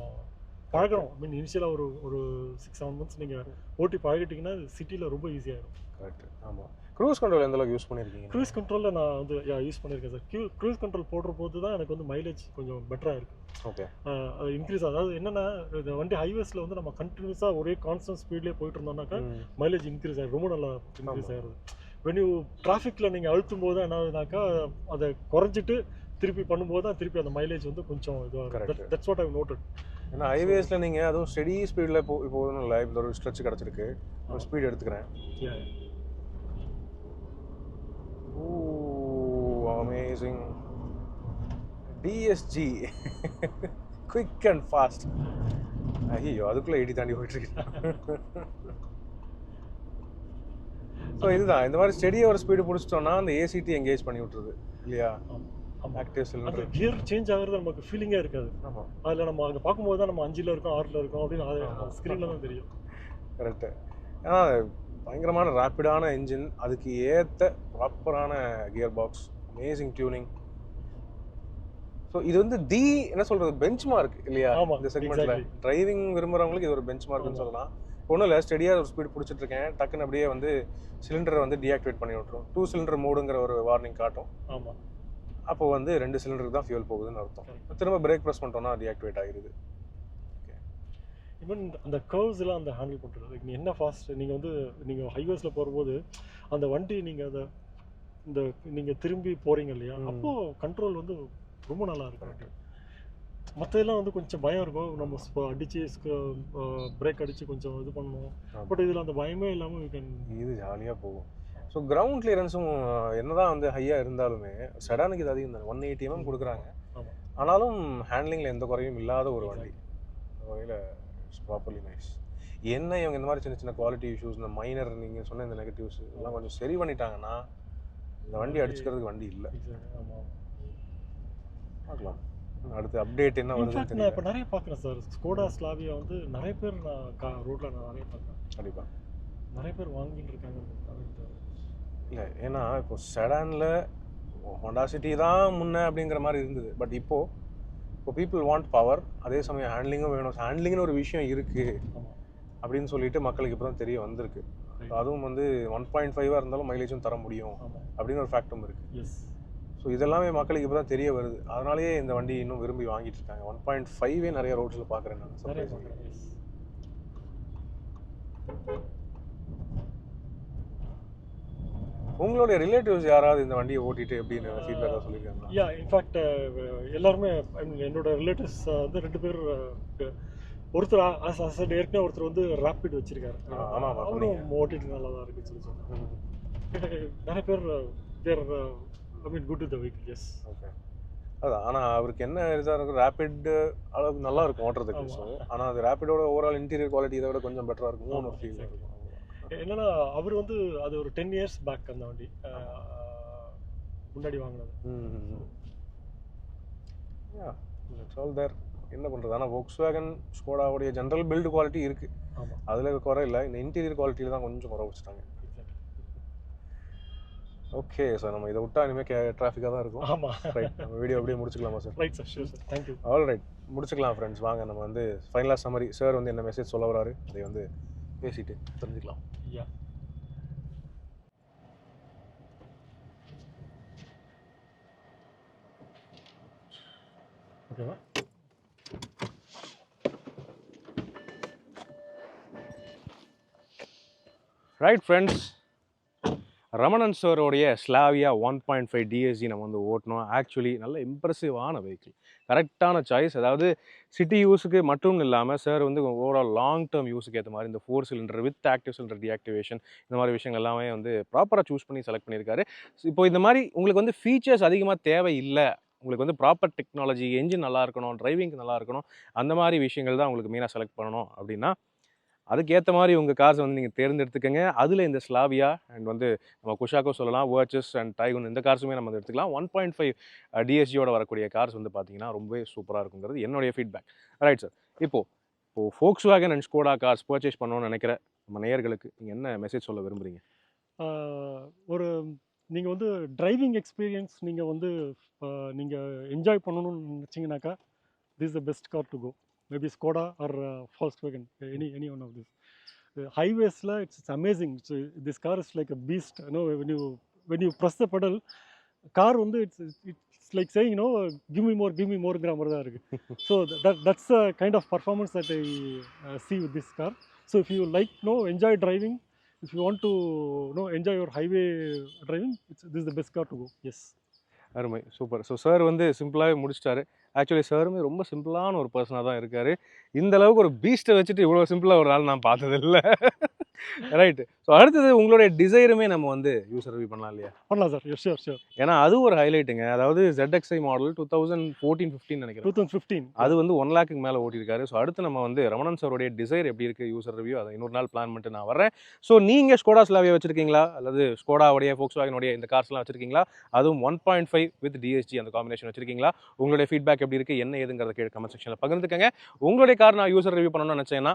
பழகணும். ஐ மீன் இனிஷியலாக ஒரு 6-7 months நீங்கள் ஓட்டி பழகிட்டிங்கன்னா சிட்டியில் ரொம்ப ஈஸியாகிடும். கரெக்ட். ஆமாம். க்ரூஸ் கண்ட்ரோல் எந்த அளவுக்கு யூஸ் பண்ணியிருக்கீங்க? க்ரூஸ் கண்ட்ரோலில் நான் வந்து யூஸ் பண்ணியிருக்கேன் சார். க்ரூஸ் கண்ட்ரோல் போடுற போது தான் எனக்கு வந்து மைலேஜ் கொஞ்சம் பெட்டராக இருக்குது. ஓகே. அது இன்க்ரீஸ் ஆகுது. அதாவது என்னென்னா இந்த வண்டி ஹைவேஸில் வந்து நம்ம கண்டினியூஸாக ஒரே கான்ஸ்டன்ட் ஸ்பீட்லேயே போயிட்டு இருந்தோம்னாக்கா மைலேஜ் இன்க்ரீஸ் ஆகிடும், ரொம்ப நல்லா இன்க்ரீஸ் ஆகிடுது. வென் யூ டிராஃபிக்கில் நீங்கள் அழுத்தும் போது தான் என்ன ஆகுதுனாக்கா அதை குறைஞ்சிட்டு திருப்பி பண்ணும்போது தான் திருப்பி அந்த மைலேஜ் வந்து கொஞ்சம் இதுவாக. That's what I noted. ஏன்னா ஹைவேஸில் நீங்கள் அதுவும் ஸ்டெடி ஸ்பீடில் இப்போ ஒன்றும் இல்லை, இப்போ ஒரு ஸ்ட்ரெச் கிடச்சிருக்கு, ஒரு ஸ்பீட் எடுத்துக்கிறேன். Amazing. TSG quick and fast. ஐயோ அதுக்குள்ளே 80 தாண்டி போயிட்டுருக்கேன். ஸோ இதுதான் இந்த மாதிரி ஸ்டெடியாக ஒரு ஸ்பீடு பிடிச்சிட்டோன்னா அந்த ஏசிடி எங்கேஜ் பண்ணி விட்டுருது இல்லையா? Active cylinder. அந்த கியர் சேஞ்ச் ஆகிறது நமக்கு ஃபீலிங்கே இருக்காது. ஆமாம். அதில் நம்ம அங்கே பார்க்கும்போது தான் நம்ம 5ல் இருக்கோம் 6ல் இருக்கோம் அப்படின்னு அது ஸ்க்ரீனில் தான் தெரியும். கரெக்டு. ஏன்னா பயங்கரமான ரேப்பிடான என்ஜின், அதுக்கு ஏற்ற ப்ராப்பரான gear box, amazing tuning. So இது வந்து என்ன சொல்கிறது, பெஞ்ச் மார்க் இல்லையா இந்த செக்மெண்ட்டில்? டிரைவிங் விரும்புகிறவங்களுக்கு இது ஒரு பெஞ்ச் மார்க்னு சொல்லலாம். ஒன்றும் இல்லை, ஸ்டெடியாக ஒரு ஸ்பீடு பிடிச்சிட்ருக்கேன், டக்குன்னு அப்படியே வந்து சிலிண்டரை வந்து டீஆக்டிவேட் பண்ணி விட்டுரும். 2 சிலிண்டர் மோடுங்கிற ஒரு வார்னிங் காட்டும். ஆமாம். அப்போ வந்து 2 சிலிண்டருக்கு தான் ஃபியூல் போகுதுன்னு அர்த்தம். திரும்ப பிரேக் ப்ரெஸ் பண்ணிட்டோம்னா டீஆக்டிவேட் ஆகிடுது. ஈவன் அந்த கர்வ்ஸ்லாம் அந்த ஹேண்டில் பண்ணுறது நீ என்ன ஃபாஸ்ட் நீங்கள் ஹைவேஸில் போகும்போது அந்த வண்டி நீங்கள் அதை நீங்கள் திரும்பி போகிறீங்க இல்லையா, அப்போது கண்ட்ரோல் வந்து ரொம்ப நல்லா இருக்கும். மற்றதெல்லாம் வந்து கொஞ்சம் பயம் இருக்கும், நம்ம அடித்து பிரேக் அடித்து கொஞ்சம் இது பண்ணணும். பட் இதில் அந்த பயமே இல்லாமல் இது ஜாலியாக போகும். ஸோ கிரவுண்ட் கிளியரன்ஸும் என்னதான் வந்து ஹையாக இருந்தாலுமே செடானுக்கு இது அதிகம் தானே, 180 mm கொடுக்குறாங்க. ஆனாலும் ஹேண்ட்லிங்கில் எந்த குறையும் இல்லாத ஒரு வண்டி. அந்த வகையில் இட்ஸ் ப்ராப்பர்லி நைஸ். என்ன இவங்க இந்த மாதிரி சின்ன சின்ன குவாலிட்டி இஷ்யூஸ், இந்த மைனர் நீங்கள் சொன்ன இந்த நெகட்டிவ்ஸ் எல்லாம் கொஞ்சம் சரி பண்ணிட்டாங்கன்னா இந்த வண்டி அடிச்சுக்கிறதுக்கு வண்டி இல்லை. பார்க்கலாம் அடுத்து அப்டேட் என்ன வருது. நான் இப்போ நிறைய பார்க்குறேன் சார், ஸ்கோடா ஸ்லாவியா வந்து நிறைய பேர் நான் ரோட்டில் நான் நிறைய பார்க்குறேன். கண்டிப்பாக நிறைய பேர் வாங்கிட்டு இருக்காங்க. இல்லை ஏன்னா இப்போ செடானில் ஹோண்டா சிட்டி தான் முன்ன அப்படிங்கிற மாதிரி இருந்தது. பட் இப்போ பீப்புள் வாண்ட் பவர், அதே சமயம் ஹேண்ட்லிங்கும் வேணும். ஹேண்ட்லிங்னு ஒரு விஷயம் இருக்குது அப்படின்னு சொல்லிட்டு மக்களுக்கு இப்போ தான் தெரிய வந்திருக்கு. அதுவும் வந்து 1.5 இருந்தாலும் மைலேஜும் தர முடியும் அப்படின்னு ஒரு ஃபேக்டும் இருக்குது. ஸோ இதெல்லாமே மக்களுக்கு இப்போ தான் தெரிய வருது. அதனாலேயே இந்த வண்டி இன்னும் விரும்பி வாங்கிட்டு இருக்காங்க. 1.5 நிறைய ரோட்ஸில் பார்க்குறேன் நான். சர்ப்ரைசிங்லி. உங்களுடைய ரிலேட்டிவ்ஸ் யாராவது இந்த வண்டியை ஓட்டிட்டு எப்படின்னு ஃபீட்பேக்காக சொல்லியிருக்காங்க? இன்ஃபேக்ட் எல்லாருமே என்னோட ரிலேட்டிவ்ஸ் வந்து 2 பேர் ஒருத்தர் ஏற்கனவே ஒருத்தர் வந்து ரேபிட் வச்சிருக்காரு. ஆமா சொன்னீங்க. அவரும் ஓட்டிட்டு நல்லா தான் இருக்குன்னு சொல்லி சொன்னாங்க. நிறைய பேர் there I mean good to the vehicle. Yes. Okay. அதான் ஆனால் அவருக்கு என்ன இதாக இருக்கும், ரேபிட் அளவுக்கு நல்லா இருக்கும் ஓட்டுறதுக்கு. ஸோ ஆனால் அது ரேபிடோட ஓவரால் இன்டீரியர் குவாலிட்டி இதை விட கொஞ்சம் பெட்டராக இருக்கும் ஒரு ஃபீல் இருக்கும். என்னன்னா அவர் வந்து அது ஒரு 10 இயர்ஸ் பேக் அந்த வண்டி முன்னாடி வாங்கினது. இட்ஸ் ஆல் தேர். என்ன பண்ணுறது, ஆனால் Volkswagen ஸ்கோடாவுடைய ஜென்ரல் பில்டு குவாலிட்டி இருக்குது, அதில் குறை இல்லை. இந்த இன்டீரியர் குவாலிட்டியில் தான் கொஞ்சம் குறை வச்சுட்டாங்க. ஓகே சார், நம்ம இதை விட்டா இனிமேல் டிராஃபிக்காக தான் இருக்கும். ஆமாம். ரைட், நம்ம வீடியோ அப்படியே முடிச்சுக்கலாமா sir? Right sir, sure sir, thank you. All right, முடிச்சுக்கலாம் ஃப்ரெண்ட்ஸ். வாங்க நம்ம வந்து ஃபைனலாக சம்மரி சார் வந்து என்ன மெசேஜ் சொல்ல வராரு அதை வந்து பேசிட்டு தெரிஞ்சுக்கலாம். யா, ஓகேவா? ரைட் ஃப்ரெண்ட்ஸ், ரமணன் சாரோடைய ஸ்லாவியா 1.5 டிஎஸ்ஜி நம்ம வந்து ஓட்டணும். ஆக்சுவலி நல்ல இம்ப்ரெசிவான வெஹிக்கிள், கரெக்டான சாய்ஸ். அதாவது சிட்டி யூஸுக்கு மட்டும் இல்லாமல் சார் வந்து ஓவரால் லாங் டேர்ம் யூஸுக்கு ஏற்ற மாதிரி இந்த 4 cylinder with active cylinder deactivation இந்த மாதிரி விஷயங்கள் எல்லாமே வந்து ப்ராப்பராக சூஸ் பண்ணி செலக்ட் பண்ணியிருக்காரு. இப்போ இந்த மாதிரி உங்களுக்கு வந்து ஃபீச்சர்ஸ் அதிகமாக தேவை இல்லை, உங்களுக்கு வந்து ப்ராப்பர் டெக்னாலஜி, என்ஜின் நல்லா இருக்கணும், டிரைவிங்க்கு நல்லா இருக்கணும், அந்த மாதிரி விஷயங்கள் தான் உங்களுக்கு மெயினாக செலக்ட் பண்ணணும் அப்படின்னா அதுக்கேற்ற மாதிரி உங்கள் கார்ஸ் வந்து நீங்கள் தேர்ந்தெடுத்துக்கங்க. அதில் இந்த ஸ்லாவியா அண்ட் வந்து நம்ம குஷாக்கோ சொல்லலாம், வர்ச்சஸ் அண்ட் டைகுன், இந்த கார்ஸுமே நம்ம வந்து எடுத்துக்கலாம். 1.5 டிஎஸ்ஜியோட வரக்கூடிய கார்ஸ் வந்து பார்த்தீங்கன்னா ரொம்பவே சூப்பராக இருக்குங்கிறது என்னுடைய ஃபீட்பேக். ரைட் சார், இப்போது Volkswagen and Skoda cars purchase பண்ணணும்னு நினைக்கிற நம்ம நேயர்களுக்கு நீங்கள் என்ன மெசேஜ் சொல்ல விரும்புகிறீங்க? ஒரு நீங்கள் வந்து டிரைவிங் எக்ஸ்பீரியன்ஸ் நீங்கள் வந்து நீங்கள் என்ஜாய் பண்ணணும்னு நினச்சிங்கனாக்கா this is the best car to go. Maybe Skoda or Volkswagen, any one of these. Highways la it's amazing. So this car is like a beast. You know, when you press the pedal, car வந்து it's like saying, you know, give me more grammar da irukku. So that's the kind of performance that I see with this car. So if you like, enjoy driving, if you want to enjoy your highway driving, this is the best car to go. Yes. அருமை, சூப்பர். ஸோ சார் வந்து சிம்பிளாகவே முடிச்சிட்டாரு. ஆக்சுவலி சாருமே ரொம்ப சிம்பிளான ஒரு பர்சனாக தான் இருக்கார். இந்த அளவுக்கு ஒரு பீஸ்ட்டை வச்சுட்டு இவ்வளோ சிம்பிளாக ஒரு ஆள் நான் பார்த்ததில்லை. ரைட்டு. ஸோ அடுத்தது உங்களுடைய டிசைருமே நம்ம வந்து யூசர் ரிவ்யூ பண்ணலாம் இல்லையா? பண்ணலாம் சார். Sure sure. ஏன்னா அது ஒரு ஹைலைட்டுங்க. அதாவது ZXi மாடல் 2014-15 நினைக்கிறேன். 2015 அது வந்து 1 லேக்குக்கு மேலே ஓட்டியிருக்காரு. ஸோ அடுத்து நம்ம வந்து ரமணன் சாருடைய டிசைர் எப்படி இருக்குது யூசர் ரிவ்யூ, அதை இன்னொரு நாள் பிளான் பண்ணிட்டு நான் வரேன். ஸோ நீங்கள் ஸ்கோடா ஸ்லாவியா வச்சிருக்கீங்களா, அல்லது ஸ்கோடாவுடைய Volkswagen இந்த கார்ஸ்லாம் வச்சிருக்கீங்களா, அதுவும் 1.5 வித் டிஎஸ்ஜி அந்த காம்பினேஷன் வச்சிருக்கீங்களா? உங்களுடைய ஃபீட்பேக் எப்படி இருக்குது, என்ன ஏதுங்கிறத கீழே கமெண்ட் செக்ஷனில் பகிர்ந்துக்கங்க. உங்களுடைய கார் நான் யூசர் ரிவ்யூ பண்ணணும்னு நினச்சேன்னா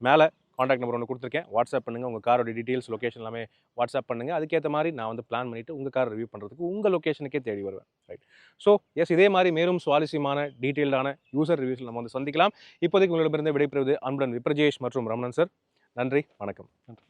மேலே காண்டாக்ட் நம்பர் ஒன்று கொடுத்துருக்கேன், வாட்ஸ்அப் பண்ணுங்கள். உங்கள் காரோட டீட்டெயில்ஸ், லொக்கேஷன் எல்லாமே வாட்ஸ்அப் பண்ணுங்கள். அதுக்கேற்ற மாதிரி நான் வந்து பிளான் பண்ணிவிட்டு உங்கள் கார் ரிவ்யூ பண்ணுறதுக்கு உங்கள் லொக்கேஷனுக்கே தேடி வருவேன். ரைட். ஸோ எஸ், இதே மாதிரி மேலும் சுவாரஸ்யமான டீட்டெயில்டான யூசர் ரிவ்யூஸில் நம்ம வந்து சந்திக்கலாம். இப்போதைக்கு உங்களிடமிருந்து விடைபெறுவது அன்புடன் விப்ரஜேஷ் மற்றும் ரமணன் சார். நன்றி, வணக்கம். நன்றி.